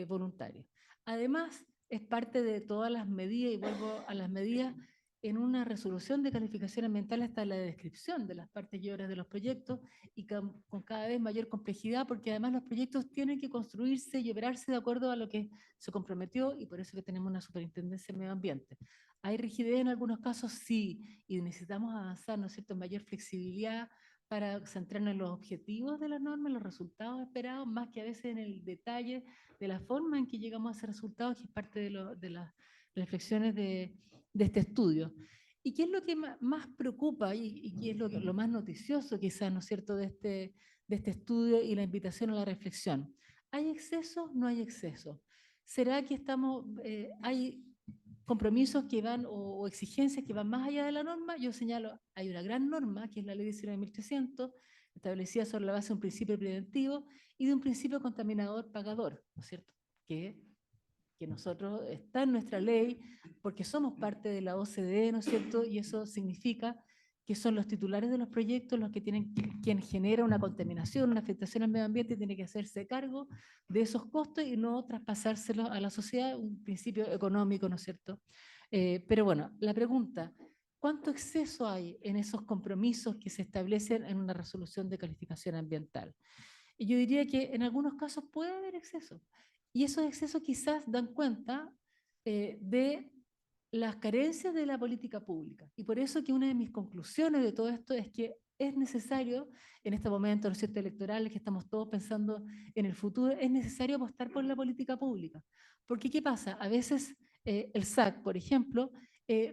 voluntarios. Además, es parte de todas las medidas, y vuelvo a las medidas, en una resolución de calificación ambiental está la descripción de las partes y obras de los proyectos y con cada vez mayor complejidad, porque además los proyectos tienen que construirse y operarse de acuerdo a lo que se comprometió, y por eso que tenemos una superintendencia de medio ambiente. ¿Hay rigidez en algunos casos? Sí, y necesitamos avanzar, ¿no es cierto?, en mayor flexibilidad para centrarnos en los objetivos de la norma, en los resultados esperados, más que a veces en el detalle de la forma en que llegamos a esos resultados, que es parte de las reflexiones de este estudio. ¿Y qué es lo que más preocupa y qué es lo más noticioso quizás, ¿no es cierto?, de este estudio y la invitación a la reflexión? ¿Hay exceso? ¿No hay exceso? ¿Será que hay compromisos que van o exigencias que van más allá de la norma? Yo señalo, hay una gran norma, que es la Ley 19.300, establecida sobre la base de un principio preventivo y de un principio contaminador-pagador, ¿no es cierto?, que nosotros está en nuestra ley porque somos parte de la OCDE, ¿no es cierto? Y eso significa que son los titulares de los proyectos los que quien genera una contaminación, una afectación al medio ambiente, tiene que hacerse cargo de esos costos y no traspasárselos a la sociedad, un principio económico, ¿no es cierto? Pero bueno, la pregunta, ¿cuánto exceso hay en esos compromisos que se establecen en una resolución de calificación ambiental? Y yo diría que en algunos casos puede haber exceso. Y esos excesos quizás dan cuenta de las carencias de la política pública. Y por eso que una de mis conclusiones de todo esto es que es necesario, en este momento, ¿no es cierto?, electoral, que estamos todos pensando en el futuro, es necesario apostar por la política pública. Porque ¿qué pasa? A veces el SAC, por ejemplo,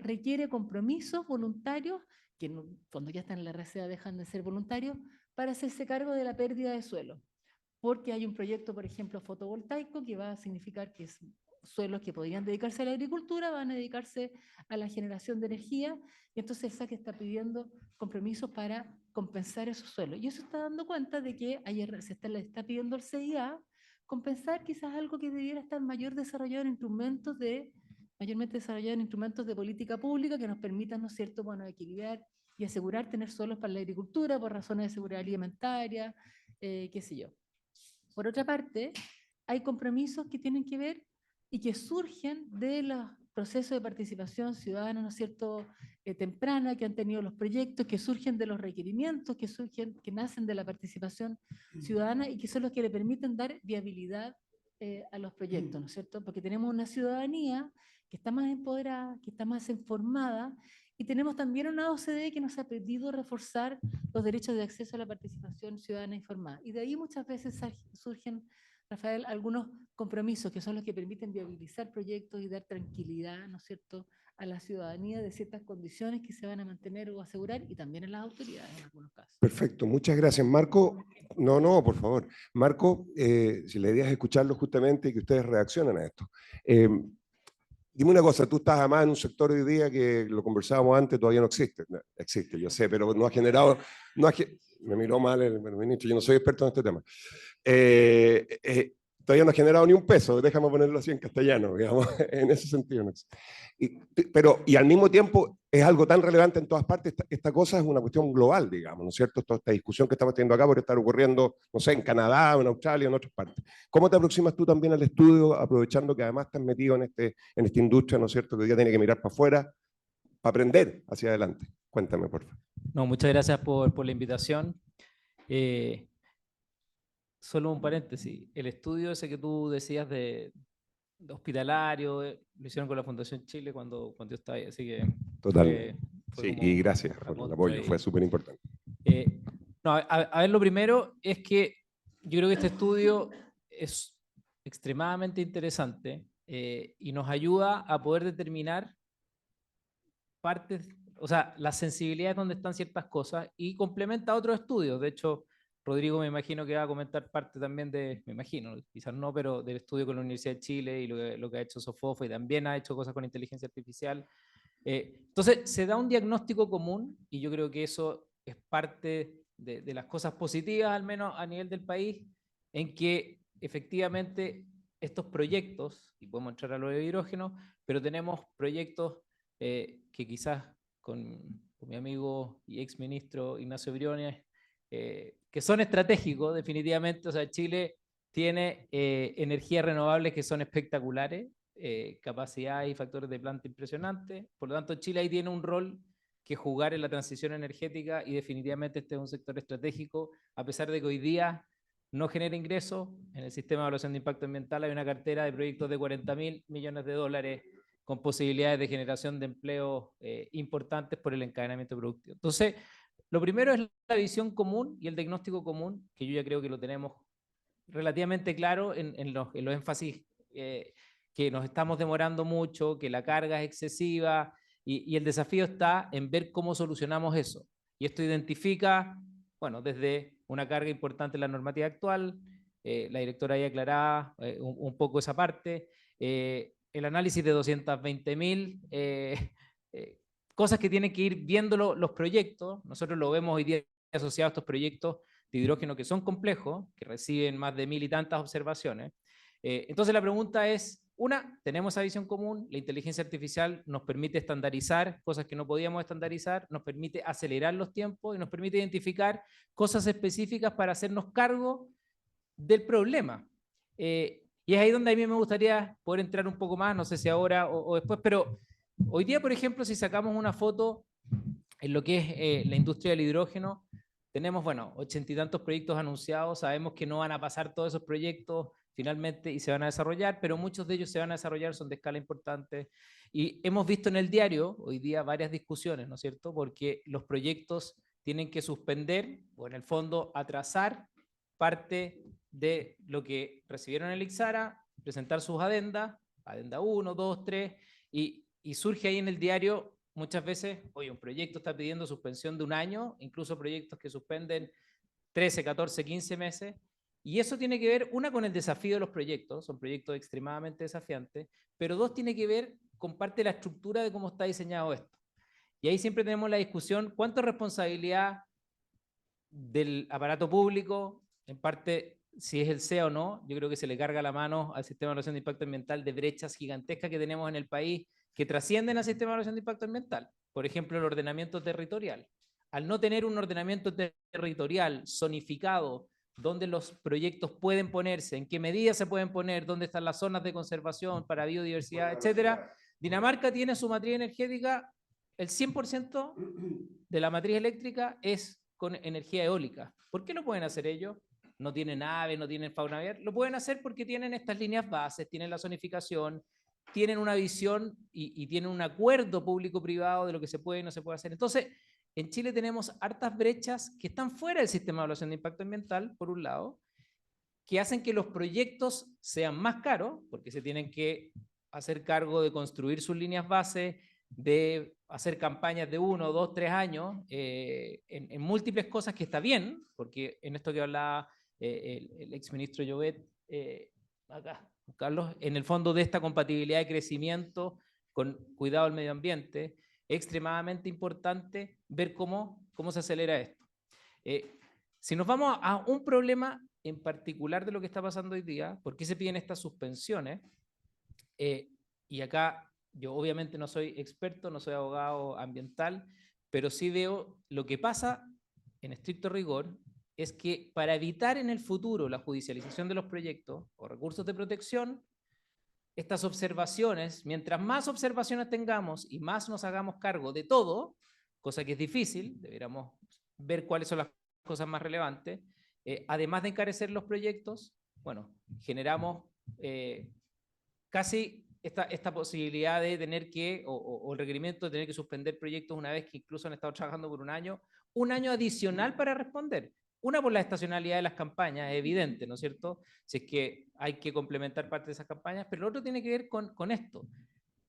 requiere compromisos voluntarios, que cuando ya están en la RCA dejan de ser voluntarios, para hacerse cargo de la pérdida de suelo. Porque hay un proyecto, por ejemplo, fotovoltaico, que va a significar que suelos que podrían dedicarse a la agricultura van a dedicarse a la generación de energía, y entonces el SAC está pidiendo compromisos para compensar esos suelos. Y eso está dando cuenta de que ayer le está pidiendo al CIA compensar quizás algo que debiera estar mayormente desarrollado en instrumentos de política pública que nos permitan, ¿no es cierto?, bueno, equilibrar y asegurar tener suelos para la agricultura por razones de seguridad alimentaria, qué sé yo. Por otra parte, hay compromisos que tienen que ver y que surgen de los procesos de participación ciudadana, ¿no es cierto?, temprana, que han tenido los proyectos, que surgen de los requerimientos, que nacen de la participación ciudadana y que son los que le permiten dar viabilidad a los proyectos, ¿no es cierto? Porque tenemos una ciudadanía que está más empoderada, que está más informada, y tenemos también una OCDE que nos ha pedido reforzar los derechos de acceso a la participación ciudadana informada. Y de ahí muchas veces surgen, Rafael, algunos compromisos que son los que permiten viabilizar proyectos y dar tranquilidad, ¿no es cierto?, a la ciudadanía de ciertas condiciones que se van a mantener o asegurar, y también a las autoridades en algunos casos. Perfecto, muchas gracias, Marco. No, por favor. Marco, si la idea es escucharlo justamente y que ustedes reaccionen a esto. Dime una cosa, tú estás además en un sector hoy día que lo conversábamos antes, todavía no existe. No, existe, yo sé, pero no ha generado... me miró mal el ministro, yo no soy experto en este tema. todavía no ha generado ni un peso, déjame ponerlo así en castellano, digamos, en ese sentido. ¿No? Y al mismo tiempo es algo tan relevante en todas partes, esta cosa es una cuestión global, digamos, ¿no es cierto? Esta discusión que estamos teniendo acá podría estar ocurriendo, no sé, en Canadá, en Australia, en otras partes. ¿Cómo te aproximas tú también al estudio, aprovechando que además estás metido en esta industria, ¿no es cierto?, que hoy día tiene que mirar para afuera, para aprender hacia adelante. Cuéntame, por favor. No, muchas gracias por la invitación. Solo un paréntesis. El estudio ese que tú decías de hospitalario, lo hicieron con la Fundación Chile cuando yo estaba ahí, así que... Total. fue Sí, como y gracias por el apoyo, fue súper importante. No, a ver, lo primero es que yo creo que este estudio es extremadamente interesante y nos ayuda a poder determinar partes, o sea, las sensibilidades donde están ciertas cosas y complementa a otros estudios. De hecho, Rodrigo me imagino que va a comentar parte también me imagino, quizás no, pero del estudio con la Universidad de Chile y lo que ha hecho Sofofo, y también ha hecho cosas con inteligencia artificial. Entonces, se da un diagnóstico común y yo creo que eso es parte de las cosas positivas, al menos a nivel del país, en que efectivamente estos proyectos, y podemos entrar a lo de hidrógeno, pero tenemos proyectos que quizás con mi amigo y ex ministro Ignacio Briones, que son estratégicos definitivamente. O sea, Chile tiene energías renovables que son espectaculares, capacidad y factores de planta impresionantes. Por lo tanto, Chile ahí tiene un rol que jugar en la transición energética y definitivamente este es un sector estratégico, a pesar de que hoy día no genera ingresos. En el sistema de evaluación de impacto ambiental hay una cartera de proyectos de $40.000 millones con posibilidades de generación de empleo importantes por el encadenamiento productivo. Entonces, lo primero es la visión común y el diagnóstico común, que yo ya creo que lo tenemos relativamente claro en los énfasis que nos estamos demorando mucho, que la carga es excesiva, y el desafío está en ver cómo solucionamos eso. Y esto identifica, bueno, desde una carga importante en la normativa actual, la directora ya aclaraba un poco esa parte, el análisis de 220.000 cosas que tienen que ir viendo los proyectos. Nosotros lo vemos hoy día asociado a estos proyectos de hidrógeno que son complejos, que reciben más de 1.000 y tantas observaciones. Entonces la pregunta es, tenemos esa visión común, la inteligencia artificial nos permite estandarizar cosas que no podíamos estandarizar, nos permite acelerar los tiempos y nos permite identificar cosas específicas para hacernos cargo del problema. Y es ahí donde a mí me gustaría poder entrar un poco más, no sé si ahora o después, pero hoy día, por ejemplo, si sacamos una foto en lo que es la industria del hidrógeno, tenemos, bueno, 80 y tantos proyectos anunciados, sabemos que no van a pasar todos esos proyectos finalmente y se van a desarrollar, pero muchos de ellos se van a desarrollar, son de escala importante. Y hemos visto en el diario hoy día varias discusiones, ¿no es cierto? Porque los proyectos tienen que suspender o en el fondo atrasar parte de lo que recibieron en el Ixara, presentar sus adendas, adenda 1, 2, 3, y surge ahí en el diario muchas veces, oye, un proyecto está pidiendo suspensión de un año, incluso proyectos que suspenden 13, 14, 15 meses, y eso tiene que ver, una, con el desafío de los proyectos, son proyectos extremadamente desafiantes, pero dos, tiene que ver con parte de la estructura de cómo está diseñado esto. Y ahí siempre tenemos la discusión, ¿cuánto es responsabilidad del aparato público? En parte, si es el SEA o no, yo creo que se le carga la mano al sistema de evaluación de impacto ambiental de brechas gigantescas que tenemos en el país que trascienden al sistema de evaluación de impacto ambiental. Por ejemplo, el ordenamiento territorial. Al no tener un ordenamiento territorial zonificado, donde los proyectos pueden ponerse, en qué medidas se pueden poner, dónde están las zonas de conservación para biodiversidad, etcétera, Dinamarca tiene su matriz energética, el 100% de la matriz eléctrica es con energía eólica. ¿Por qué lo pueden hacer ellos? No tienen aves, no tienen fauna aviar. Lo pueden hacer porque tienen estas líneas bases, tienen la zonificación, tienen una visión y tienen un acuerdo público-privado de lo que se puede y no se puede hacer. Entonces, en Chile tenemos hartas brechas que están fuera del sistema de evaluación de impacto ambiental, por un lado, que hacen que los proyectos sean más caros, porque se tienen que hacer cargo de construir sus líneas base, de hacer campañas de 1, 2, 3 años, en múltiples cosas, que está bien, porque en esto que hablaba el exministro Llobet, acá, Carlos, en el fondo de esta compatibilidad de crecimiento con cuidado del medio ambiente, es extremadamente importante ver cómo se acelera esto. Si nos vamos a un problema en particular de lo que está pasando hoy día, por qué se piden estas suspensiones, y acá yo obviamente no soy experto, no soy abogado ambiental, pero sí veo lo que pasa en estricto rigor, es que para evitar en el futuro la judicialización de los proyectos o recursos de protección, estas observaciones, mientras más observaciones tengamos y más nos hagamos cargo de todo, cosa que es difícil, deberíamos ver cuáles son las cosas más relevantes, además de encarecer los proyectos, bueno, generamos casi esta posibilidad de tener que, o el requerimiento de tener que suspender proyectos una vez que incluso han estado trabajando por un año adicional para responder. Una, por la estacionalidad de las campañas, es evidente, ¿no es cierto? Si es que hay que complementar parte de esas campañas, pero lo otro tiene que ver con esto.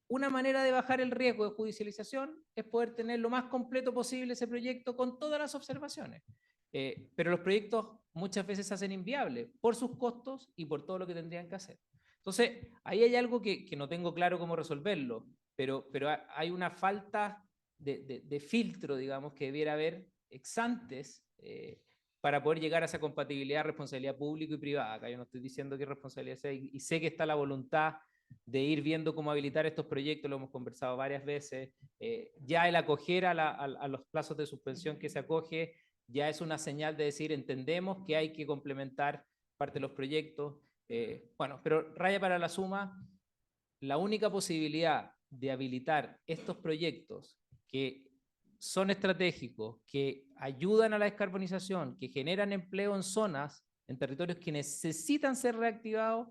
Una manera de bajar el riesgo de judicialización es poder tener lo más completo posible ese proyecto con todas las observaciones. Pero los proyectos muchas veces se hacen inviables por sus costos y por todo lo que tendrían que hacer. Entonces, ahí hay algo que no tengo claro cómo resolverlo, pero hay una falta de filtro, digamos, que debiera haber ex antes para poder llegar a esa compatibilidad, responsabilidad pública y privada. Acá yo no estoy diciendo qué responsabilidad sea, y sé que está la voluntad de ir viendo cómo habilitar estos proyectos, lo hemos conversado varias veces. Ya el acoger a los plazos de suspensión que se acoge ya es una señal de decir, entendemos que hay que complementar parte de los proyectos. Bueno, pero raya para la suma, la única posibilidad de habilitar estos proyectos que son estratégicos, que ayudan a la descarbonización, que generan empleo en zonas, en territorios que necesitan ser reactivados,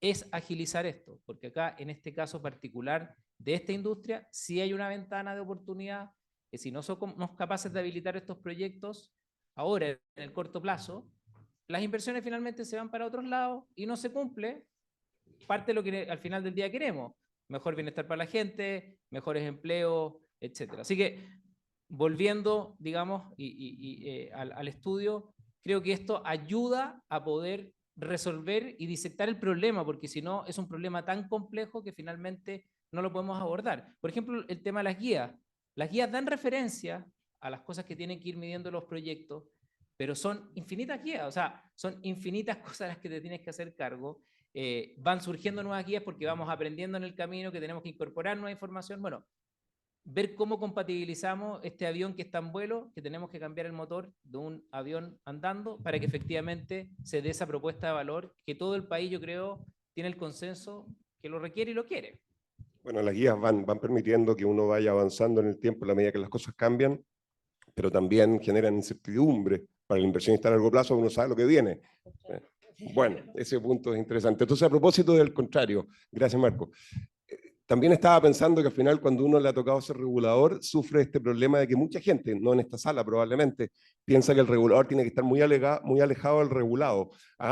es agilizar esto, porque acá, en este caso particular de esta industria, sí hay una ventana de oportunidad que si no somos capaces de habilitar estos proyectos, ahora, en el corto plazo, las inversiones finalmente se van para otros lados y no se cumple parte de lo que al final del día queremos. Mejor bienestar para la gente, mejores empleos, etc. Así que, volviendo, digamos, al estudio, creo que esto ayuda a poder resolver y disectar el problema, porque si no, es un problema tan complejo que finalmente no lo podemos abordar. Por ejemplo, el tema de las guías. Las guías dan referencia a las cosas que tienen que ir midiendo los proyectos, pero son infinitas guías, o sea, son infinitas cosas las que te tienes que hacer cargo. Van surgiendo nuevas guías porque vamos aprendiendo en el camino que tenemos que incorporar nueva información. Bueno, ver cómo compatibilizamos este avión que está en vuelo, que tenemos que cambiar el motor de un avión andando para que efectivamente se dé esa propuesta de valor que todo el país, yo creo, tiene el consenso que lo requiere y lo quiere. Bueno, las guías van permitiendo que uno vaya avanzando en el tiempo a la medida que las cosas cambian, pero también generan incertidumbre para el inversionista a largo plazo, uno sabe lo que viene. Bueno, ese punto es interesante. Entonces, a propósito del contrario, gracias Marco, también estaba pensando que al final cuando uno le ha tocado ser regulador, sufre este problema de que mucha gente, no en esta sala probablemente, piensa que el regulador tiene que estar muy alejado del regulado,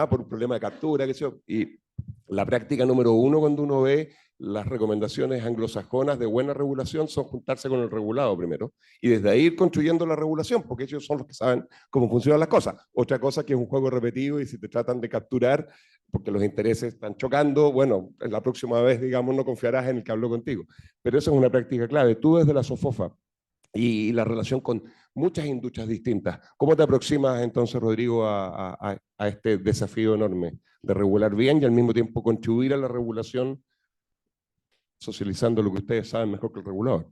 por un problema de captura, qué sé yo. Y la práctica número uno cuando uno ve las recomendaciones anglosajonas de buena regulación son juntarse con el regulado primero y desde ahí ir construyendo la regulación, porque ellos son los que saben cómo funcionan las cosas. Otra cosa que es un juego repetido y si te tratan de capturar porque los intereses están chocando, bueno, la próxima vez, digamos, no confiarás en el que habló contigo. Pero eso es una práctica clave. Tú desde la SOFOFA y la relación con muchas industrias distintas, ¿cómo te aproximas entonces, Rodrigo, a este desafío enorme de regular bien y al mismo tiempo contribuir a la regulación socializando lo que ustedes saben mejor que el regulador?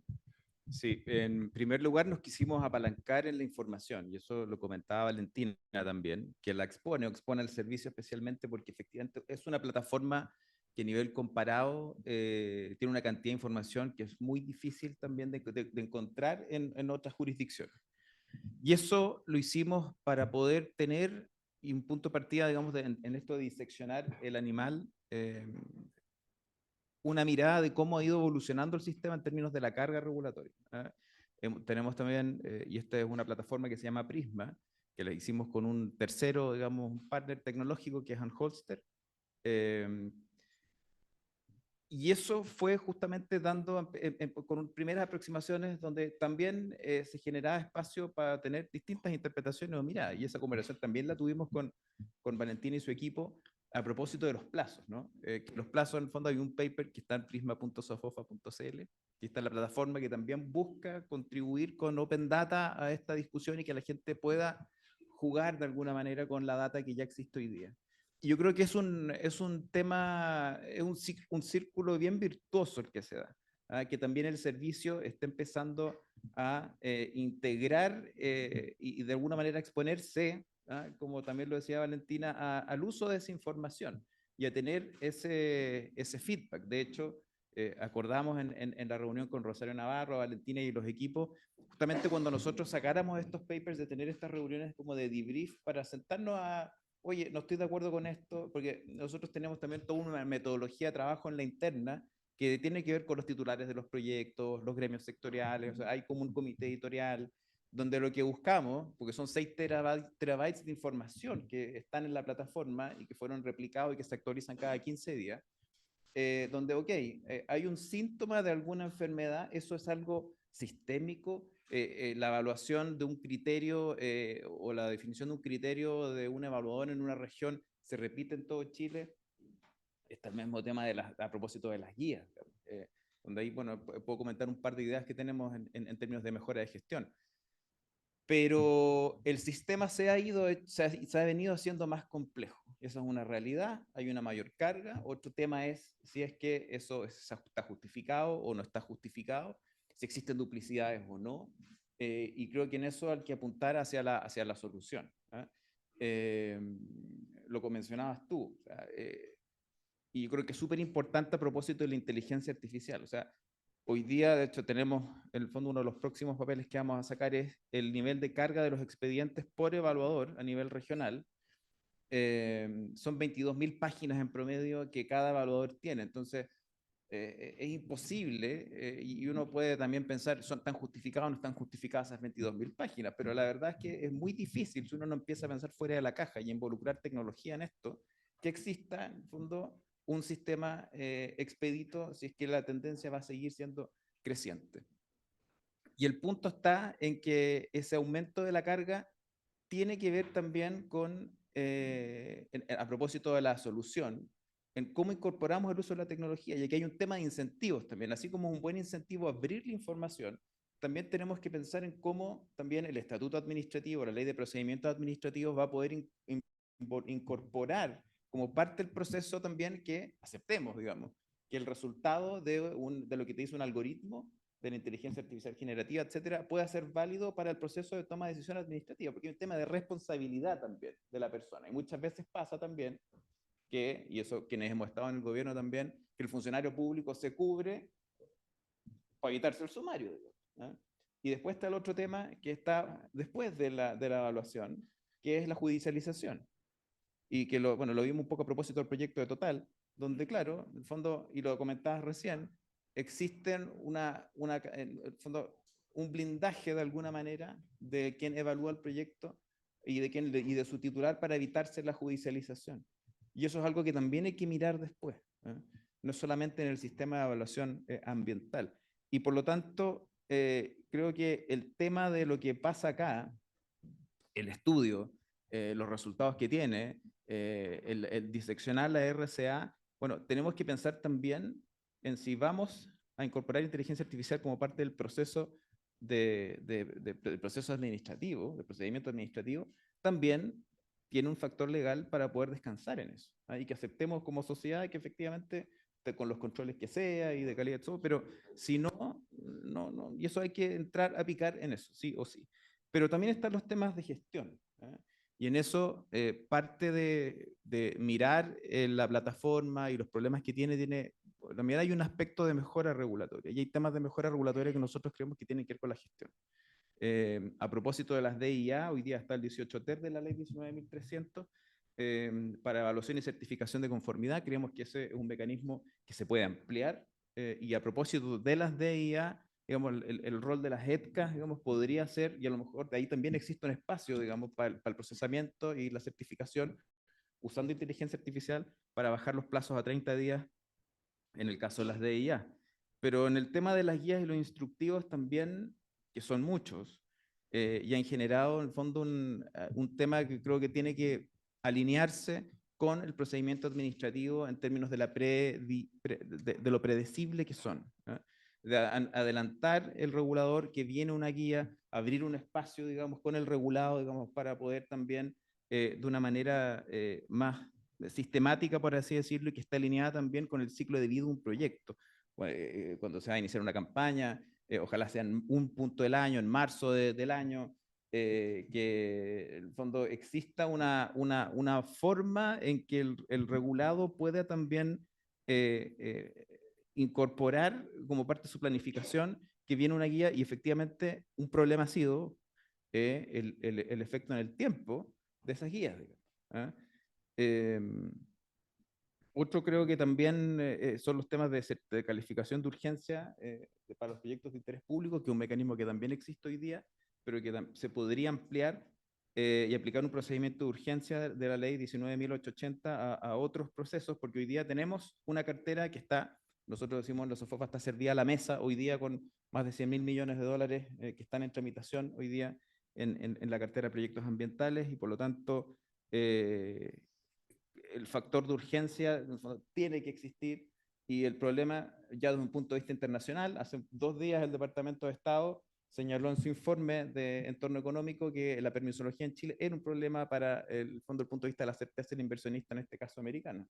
Sí, en primer lugar nos quisimos apalancar en la información, y eso lo comentaba Valentina también, que la expone el servicio especialmente porque efectivamente es una plataforma que a nivel comparado tiene una cantidad de información que es muy difícil también de encontrar en otras jurisdicciones. Y eso lo hicimos para poder tener un punto de partida, digamos, en esto de diseccionar el animal, una mirada de cómo ha ido evolucionando el sistema en términos de la carga regulatoria. Tenemos también, y esta es una plataforma que se llama Prisma, que la hicimos con un tercero, digamos, un partner tecnológico que es Anholster. Y eso fue justamente dando con primeras aproximaciones donde también se generaba espacio para tener distintas interpretaciones o miradas. Y esa conversación también la tuvimos con Valentina y su equipo a propósito de los plazos, ¿no? Los plazos, en el fondo, hay un paper que está en prisma.sofofa.cl, que está en la plataforma que también busca contribuir con Open Data a esta discusión y que la gente pueda jugar de alguna manera con la data que ya existe hoy día. Y yo creo que es un tema, es un círculo bien virtuoso el que se da, que también el servicio está empezando a integrar y de alguna manera exponerse, como también lo decía Valentina, al uso de esa información y a tener ese feedback. De hecho, acordamos en la reunión con Rosario Navarro, Valentina y los equipos, justamente cuando nosotros sacáramos estos papers, de tener estas reuniones como de debrief para sentarnos oye, no estoy de acuerdo con esto, porque nosotros tenemos también toda una metodología de trabajo en la interna que tiene que ver con los titulares de los proyectos, los gremios sectoriales, o sea, hay como un comité editorial, donde lo que buscamos, porque son 6 terabytes de información que están en la plataforma y que fueron replicados y que se actualizan cada 15 días, donde, ok, hay un síntoma de alguna enfermedad, eso es algo sistémico, la evaluación de un criterio o la definición de un criterio de un evaluador en una región se repite en todo Chile. Está el mismo tema a propósito de las guías, donde ahí, bueno, puedo comentar un par de ideas que tenemos en términos de mejora de gestión. Pero el sistema se ha venido haciendo más complejo. Esa es una realidad, hay una mayor carga. Otro tema es si es que eso está justificado o no está justificado, si existen duplicidades o no, y creo que en eso hay que apuntar hacia la solución. Lo mencionabas tú, o sea, y yo creo que es súper importante a propósito de la inteligencia artificial. O sea, hoy día, de hecho, tenemos, en el fondo, uno de los próximos papeles que vamos a sacar es el nivel de carga de los expedientes por evaluador a nivel regional. Son 22.000 páginas en promedio que cada evaluador tiene. Entonces, es imposible, y uno puede también pensar, ¿son tan justificadas o no están justificadas esas 22.000 páginas? Pero la verdad es que es muy difícil, si uno no empieza a pensar fuera de la caja y involucrar tecnología en esto, que exista, en el fondo, un sistema expedito, si es que la tendencia va a seguir siendo creciente. Y el punto está en que ese aumento de la carga tiene que ver también con, a propósito de la solución, en cómo incorporamos el uso de la tecnología. Y aquí hay un tema de incentivos también, así como un buen incentivo a abrir la información, también tenemos que pensar en cómo también el estatuto administrativo, la ley de procedimientos administrativos va a poder incorporar como parte del proceso también que aceptemos, digamos, que el resultado de lo que te dice un algoritmo de la inteligencia artificial generativa, etcétera, pueda ser válido para el proceso de toma de decisión administrativa, porque hay un tema de responsabilidad también de la persona. Y muchas veces pasa también que, y eso quienes hemos estado en el gobierno también, que el funcionario público se cubre para evitarse el sumario, digamos, ¿eh? Y después está el otro tema que está después de la evaluación, que es la judicialización. Y que lo vimos un poco a propósito del proyecto de Total, donde, claro, en el fondo, y lo comentabas recién, existen en el fondo, un blindaje de alguna manera de quien evalúa el proyecto y de su titular para evitarse la judicialización. Y eso es algo que también hay que mirar después, ¿eh? No solamente en el sistema de evaluación ambiental. Y por lo tanto, creo que el tema de lo que pasa acá, el estudio, los resultados que tiene, el diseccionar la RCA, bueno, tenemos que pensar también en si vamos a incorporar inteligencia artificial como parte del proceso del proceso administrativo, del procedimiento administrativo, también tiene un factor legal para poder descansar en eso, ¿eh? Y que aceptemos como sociedad que efectivamente, con los controles que sea y de calidad, todo, pero si no, y eso hay que entrar a picar en eso, sí o sí. Pero también están los temas de gestión, ¿eh? Y en eso, parte de mirar la plataforma y los problemas que tiene, también hay un aspecto de mejora regulatoria, y hay temas de mejora regulatoria que nosotros creemos que tienen que ver con la gestión. A propósito de las DIA, hoy día está el 18 ter de la ley 19.300, para evaluación y certificación de conformidad. Creemos que ese es un mecanismo que se puede ampliar, y a propósito de las DIA, digamos, el rol de las ETCAs, digamos, podría ser, y a lo mejor de ahí también existe un espacio, digamos, para el procesamiento y la certificación, usando inteligencia artificial para bajar los plazos a 30 días en el caso de las DIA. Pero en el tema de las guías y los instructivos también, que son muchos, y han generado en el fondo un tema que creo que tiene que alinearse con el procedimiento administrativo en términos de, de lo predecible que son, ¿eh? de adelantar el regulador, que viene una guía, abrir un espacio, digamos, con el regulado, digamos, para poder también, de una manera más sistemática, por así decirlo, y que está alineada también con el ciclo de vida de un proyecto. Cuando se va a iniciar una campaña, ojalá sea en un punto del año, en marzo del año, que en el fondo exista una forma en que el regulado pueda también incorporar como parte de su planificación que viene una guía, y efectivamente un problema ha sido el efecto en el tiempo de esas guías, digamos, ¿ah? Otro creo que también son los temas de calificación de urgencia para los proyectos de interés público, que es un mecanismo que también existe hoy día, pero que se podría ampliar y aplicar un procedimiento de urgencia de la ley 19.880 a otros procesos, porque hoy día tenemos una cartera que está, nosotros decimos en la SOFOFA, está servida a la mesa hoy día con más de 100.000 millones de dólares que están en tramitación hoy día en la cartera de proyectos ambientales, y por lo tanto el factor de urgencia tiene que existir. Y el problema, ya desde un punto de vista internacional, hace 2 días el Departamento de Estado señaló en su informe de entorno económico que la permisología en Chile era un problema para el fondo del punto de vista de la certeza del inversionista, en este caso americano.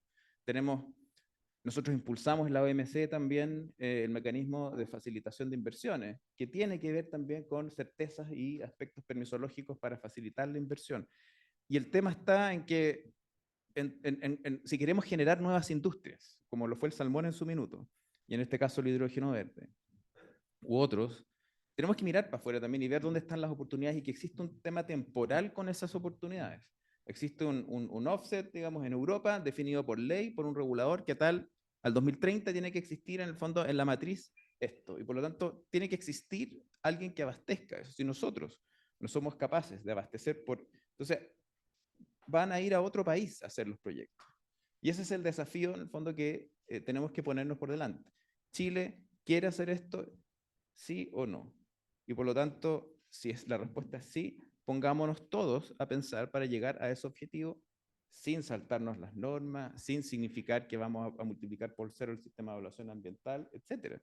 Nosotros impulsamos en la OMC también el mecanismo de facilitación de inversiones, que tiene que ver también con certezas y aspectos permisológicos para facilitar la inversión. Y el tema está en que si queremos generar nuevas industrias, como lo fue el salmón en su minuto, y en este caso el hidrógeno verde, u otros, tenemos que mirar para afuera también y ver dónde están las oportunidades, y que existe un tema temporal con esas oportunidades. Existe un offset, digamos, en Europa, definido por ley, por un regulador, que al 2030 tiene que existir en el fondo, en la matriz, esto. Y por lo tanto, tiene que existir alguien que abastezca eso. Si nosotros no somos capaces de abastecer entonces, van a ir a otro país a hacer los proyectos. Y ese es el desafío, en el fondo, que tenemos que ponernos por delante. ¿Chile quiere hacer esto? ¿Sí o no? Y por lo tanto, si la respuesta es sí, pongámonos todos a pensar para llegar a ese objetivo sin saltarnos las normas, sin significar que vamos a multiplicar por 0 el sistema de evaluación ambiental, etc.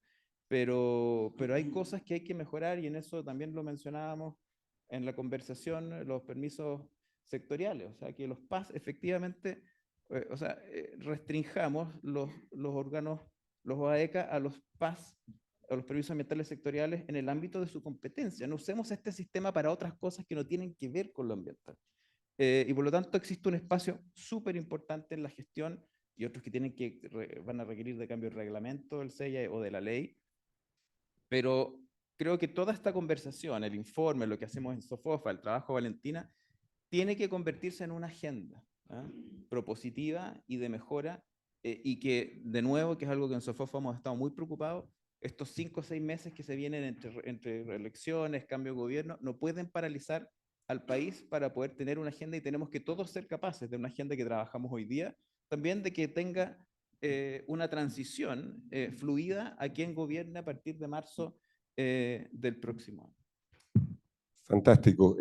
Pero hay cosas que hay que mejorar, y en eso también lo mencionábamos en la conversación, los permisos sectoriales, o sea, que los PAS efectivamente, restringamos los órganos, los OAECA, a los PAS, a los permisos ambientales sectoriales en el ámbito de su competencia. No usemos este sistema para otras cosas que no tienen que ver con lo ambiental. Y por lo tanto existe un espacio súper importante en la gestión, y otros que van a requerir de cambio de reglamento del SEIA o de la ley. Pero creo que toda esta conversación, el informe, lo que hacemos en SOFOFA, el trabajo de Valentina, tiene que convertirse en una agenda propositiva y de mejora, y que, de nuevo, que es algo que en SOFOFA hemos estado muy preocupados, estos 5 o 6 meses que se vienen entre elecciones, cambio de gobierno, no pueden paralizar al país para poder tener una agenda, y tenemos que todos ser capaces de una agenda que trabajamos hoy día, también de que tenga una transición fluida a quien gobierne a partir de marzo del próximo año. Fantástico.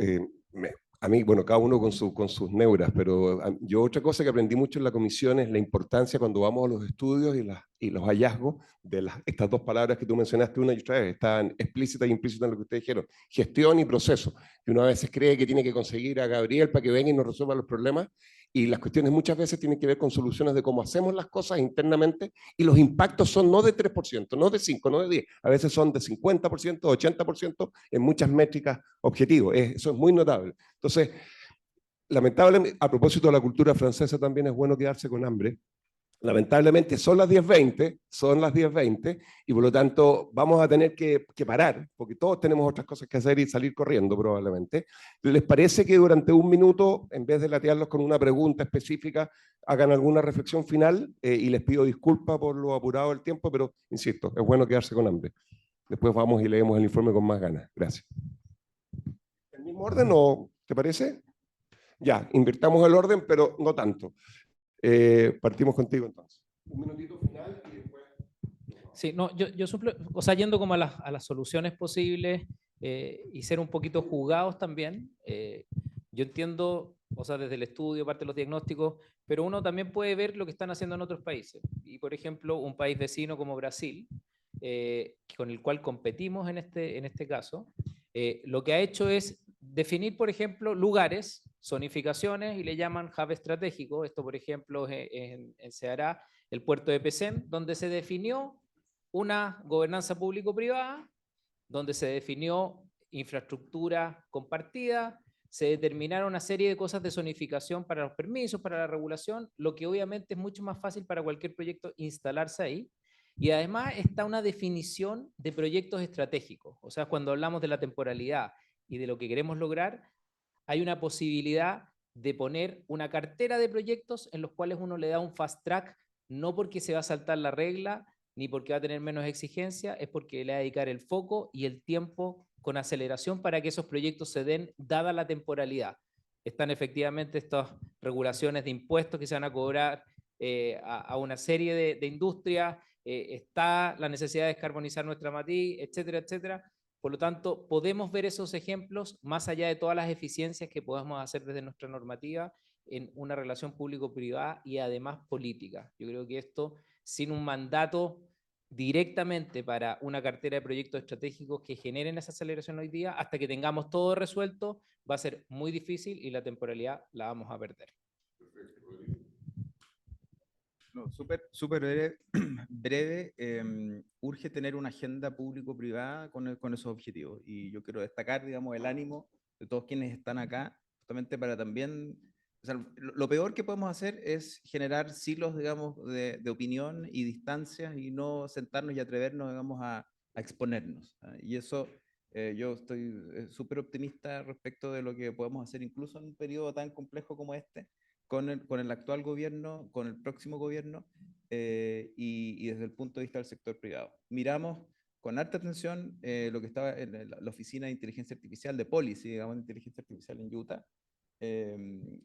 A mí, bueno, cada uno con sus neuras, pero yo otra cosa que aprendí mucho en la comisión es la importancia cuando vamos a los estudios y los hallazgos de estas 2 palabras que tú mencionaste una y otra vez, están explícitas y implícitas en lo que ustedes dijeron, gestión y proceso, que uno a veces cree que tiene que conseguir a Gabriel para que venga y nos resuelva los problemas, y las cuestiones muchas veces tienen que ver con soluciones de cómo hacemos las cosas internamente, y los impactos son no de 3%, no de 5%, no de 10%, a veces son de 50%, 80% en muchas métricas objetivos. Eso es muy notable. Entonces, lamentablemente, a propósito de la cultura francesa, también es bueno quedarse con hambre. Lamentablemente son las 10:20, y por lo tanto vamos a tener que parar, porque todos tenemos otras cosas que hacer y salir corriendo probablemente. ¿Les parece que durante 1 minuto, en vez de latearlos con una pregunta específica, hagan alguna reflexión final? Y les pido disculpas por lo apurado del tiempo, pero insisto, es bueno quedarse con hambre. Después vamos y leemos el informe con más ganas. Gracias. ¿El mismo orden o te parece? Ya, invirtamos el orden, pero no tanto. Partimos contigo entonces. 1 minutito final y después... Sí, no, yo o sea, yendo como a las soluciones posibles y ser un poquito jugados también. Yo entiendo, o sea, desde el estudio, parte de los diagnósticos, pero uno también puede ver lo que están haciendo en otros países. Y, por ejemplo, un país vecino como Brasil con el cual competimos en este caso, lo que ha hecho es definir, por ejemplo, lugares, zonificaciones, y le llaman hub estratégico. Esto, por ejemplo, se hará el puerto de Pesén, donde se definió una gobernanza público-privada, donde se definió infraestructura compartida, se determinaron una serie de cosas de zonificación para los permisos, para la regulación, lo que obviamente es mucho más fácil para cualquier proyecto instalarse ahí. Y además está una definición de proyectos estratégicos. O sea, cuando hablamos de la temporalidad y de lo que queremos lograr, hay una posibilidad de poner una cartera de proyectos en los cuales uno le da un fast track, no porque se va a saltar la regla, ni porque va a tener menos exigencia, es porque le va a dedicar el foco y el tiempo con aceleración para que esos proyectos se den dada la temporalidad. Están efectivamente estas regulaciones de impuestos que se van a cobrar a una serie de industrias, está la necesidad de descarbonizar nuestra matriz, etcétera, etcétera. Por lo tanto, podemos ver esos ejemplos más allá de todas las eficiencias que podemos hacer desde nuestra normativa en una relación público-privada y además política. Yo creo que esto, sin un mandato directamente para una cartera de proyectos estratégicos que generen esa aceleración hoy día, hasta que tengamos todo resuelto, va a ser muy difícil y la temporalidad la vamos a perder. No, súper breve. breve urge tener una agenda público-privada con esos objetivos. Y yo quiero destacar, digamos, el ánimo de todos quienes están acá, justamente para también... O sea, lo peor que podemos hacer es generar silos, digamos, de opinión y distancias y no sentarnos y atrevernos, digamos, a exponernos. Y eso, yo estoy súper optimista respecto de lo que podemos hacer, incluso en un periodo tan complejo como este, con el actual gobierno, con el próximo gobierno y desde el punto de vista del sector privado. Miramos con harta atención lo que estaba en la Oficina de Inteligencia Artificial de Policy, digamos, de Inteligencia Artificial en Utah,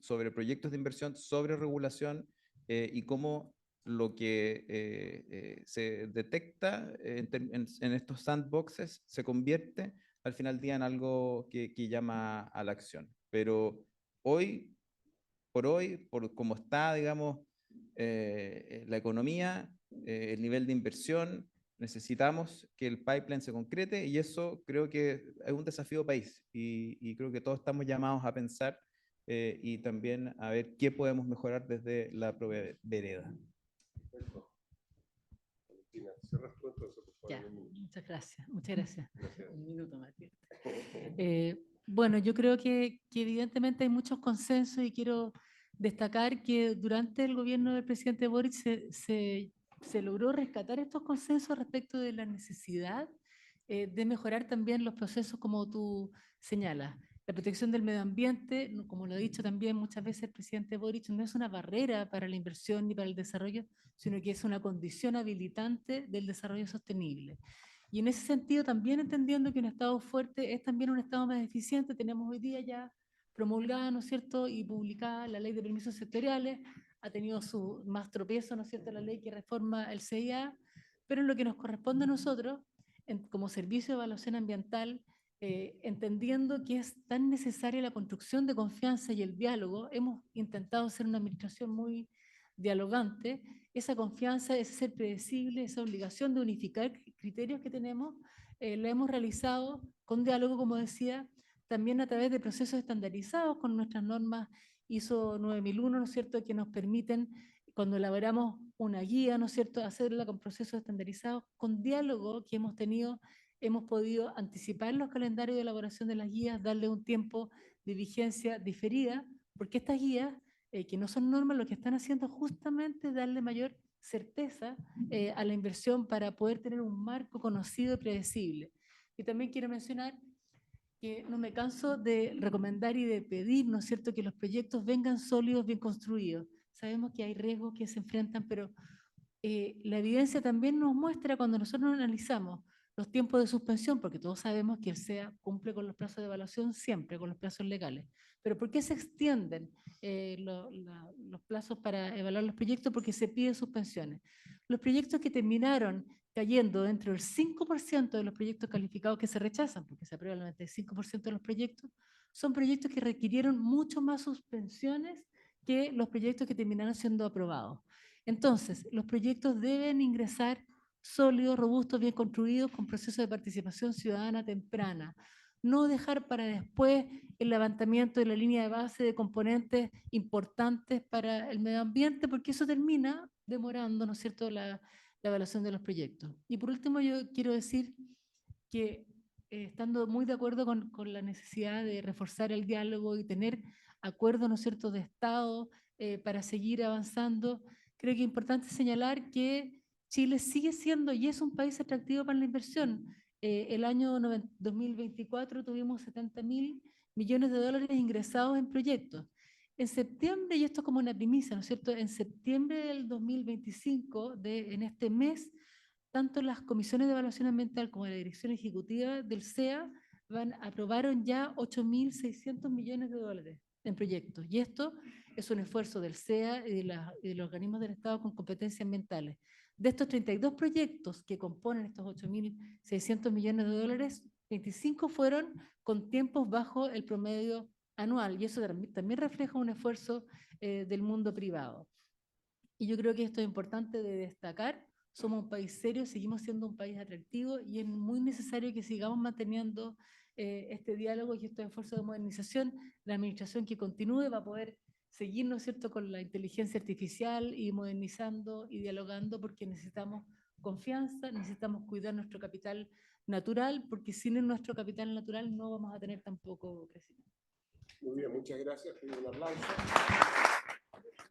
sobre proyectos de inversión, sobre regulación y cómo lo que se detecta en estos sandboxes se convierte al final del día en algo que llama a la acción. Pero hoy, por cómo está, digamos, la economía, el nivel de inversión, necesitamos que el pipeline se concrete y eso creo que es un desafío país y creo que todos estamos llamados a pensar y también a ver qué podemos mejorar desde la propia vereda. Ya, muchas gracias, muchas gracias. Un minuto, Matías. Bueno, yo creo que evidentemente hay muchos consensos y quiero destacar que durante el gobierno del presidente Boric se logró rescatar estos consensos respecto de la necesidad de mejorar también los procesos como tú señalas. La protección del medio ambiente, como lo ha dicho también muchas veces el presidente Boric, no es una barrera para la inversión ni para el desarrollo, sino que es una condición habilitante del desarrollo sostenible. Y en ese sentido, también entendiendo que un Estado fuerte es también un Estado más eficiente, tenemos hoy día ya promulgada, ¿no es cierto?, y publicada la Ley de Permisos Sectoriales, ha tenido su más tropiezo, ¿no es cierto?, la ley que reforma el CIA, pero en lo que nos corresponde a nosotros, como servicio de evaluación ambiental, entendiendo que es tan necesaria la construcción de confianza y el diálogo, hemos intentado ser una administración muy dialogante. Esa confianza, ese ser predecible, esa obligación de unificar criterios que tenemos, la hemos realizado con diálogo, como decía, también a través de procesos estandarizados con nuestras normas ISO 9001, ¿no es cierto?, que nos permiten, cuando elaboramos una guía, ¿no es cierto?, hacerla con procesos estandarizados, con diálogo que hemos tenido, hemos podido anticipar los calendarios de elaboración de las guías, darle un tiempo de vigencia diferida, porque estas guías, que no son normas, lo que están haciendo es justamente darle mayor certeza a la inversión para poder tener un marco conocido y predecible. Y también quiero mencionar que no me canso de recomendar y de pedir, ¿no es cierto?, que los proyectos vengan sólidos, bien construidos. Sabemos que hay riesgos que se enfrentan, pero la evidencia también nos muestra cuando nosotros analizamos los tiempos de suspensión, porque todos sabemos que el SEA cumple con los plazos de evaluación siempre, con los plazos legales. Pero ¿por qué se extienden los plazos para evaluar los proyectos? Porque se piden suspensiones. Los proyectos que terminaron cayendo dentro del 5% de los proyectos calificados que se rechazan, porque se aprueba el 95% de los proyectos, son proyectos que requirieron mucho más suspensiones que los proyectos que terminaron siendo aprobados. Entonces, los proyectos deben ingresar sólidos, robustos, bien construidos, con procesos de participación ciudadana temprana. No dejar para después el levantamiento de la línea de base de componentes importantes para el medio ambiente, porque eso termina demorando, ¿no es cierto?, la evaluación de los proyectos. Y por último, yo quiero decir que estando muy de acuerdo con la necesidad de reforzar el diálogo y tener acuerdos, ¿no es cierto?, de Estado para seguir avanzando, creo que es importante señalar que Chile sigue siendo y es un país atractivo para la inversión. El año 2024 tuvimos 70.000 millones de dólares ingresados en proyectos. En septiembre, y esto es como una primicia, ¿no es cierto?, en septiembre del 2025, en este mes, tanto las comisiones de evaluación ambiental como la dirección ejecutiva del CEA aprobaron ya 8.600 millones de dólares en proyectos. Y esto es un esfuerzo del CEA y de los organismos del Estado con competencias ambientales. De estos 32 proyectos que componen estos 8.600 millones de dólares, 25 fueron con tiempos bajo el promedio anual. Y eso también refleja un esfuerzo del mundo privado. Y yo creo que esto es importante de destacar. Somos un país serio, seguimos siendo un país atractivo y es muy necesario que sigamos manteniendo este diálogo y estos esfuerzos de modernización. La administración que continúe va a poder seguir, ¿no es cierto?, con la inteligencia artificial y modernizando y dialogando, porque necesitamos confianza, necesitamos cuidar nuestro capital natural, porque sin nuestro capital natural no vamos a tener tampoco crecimiento. Muy bien, muchas gracias. Pido un aplauso.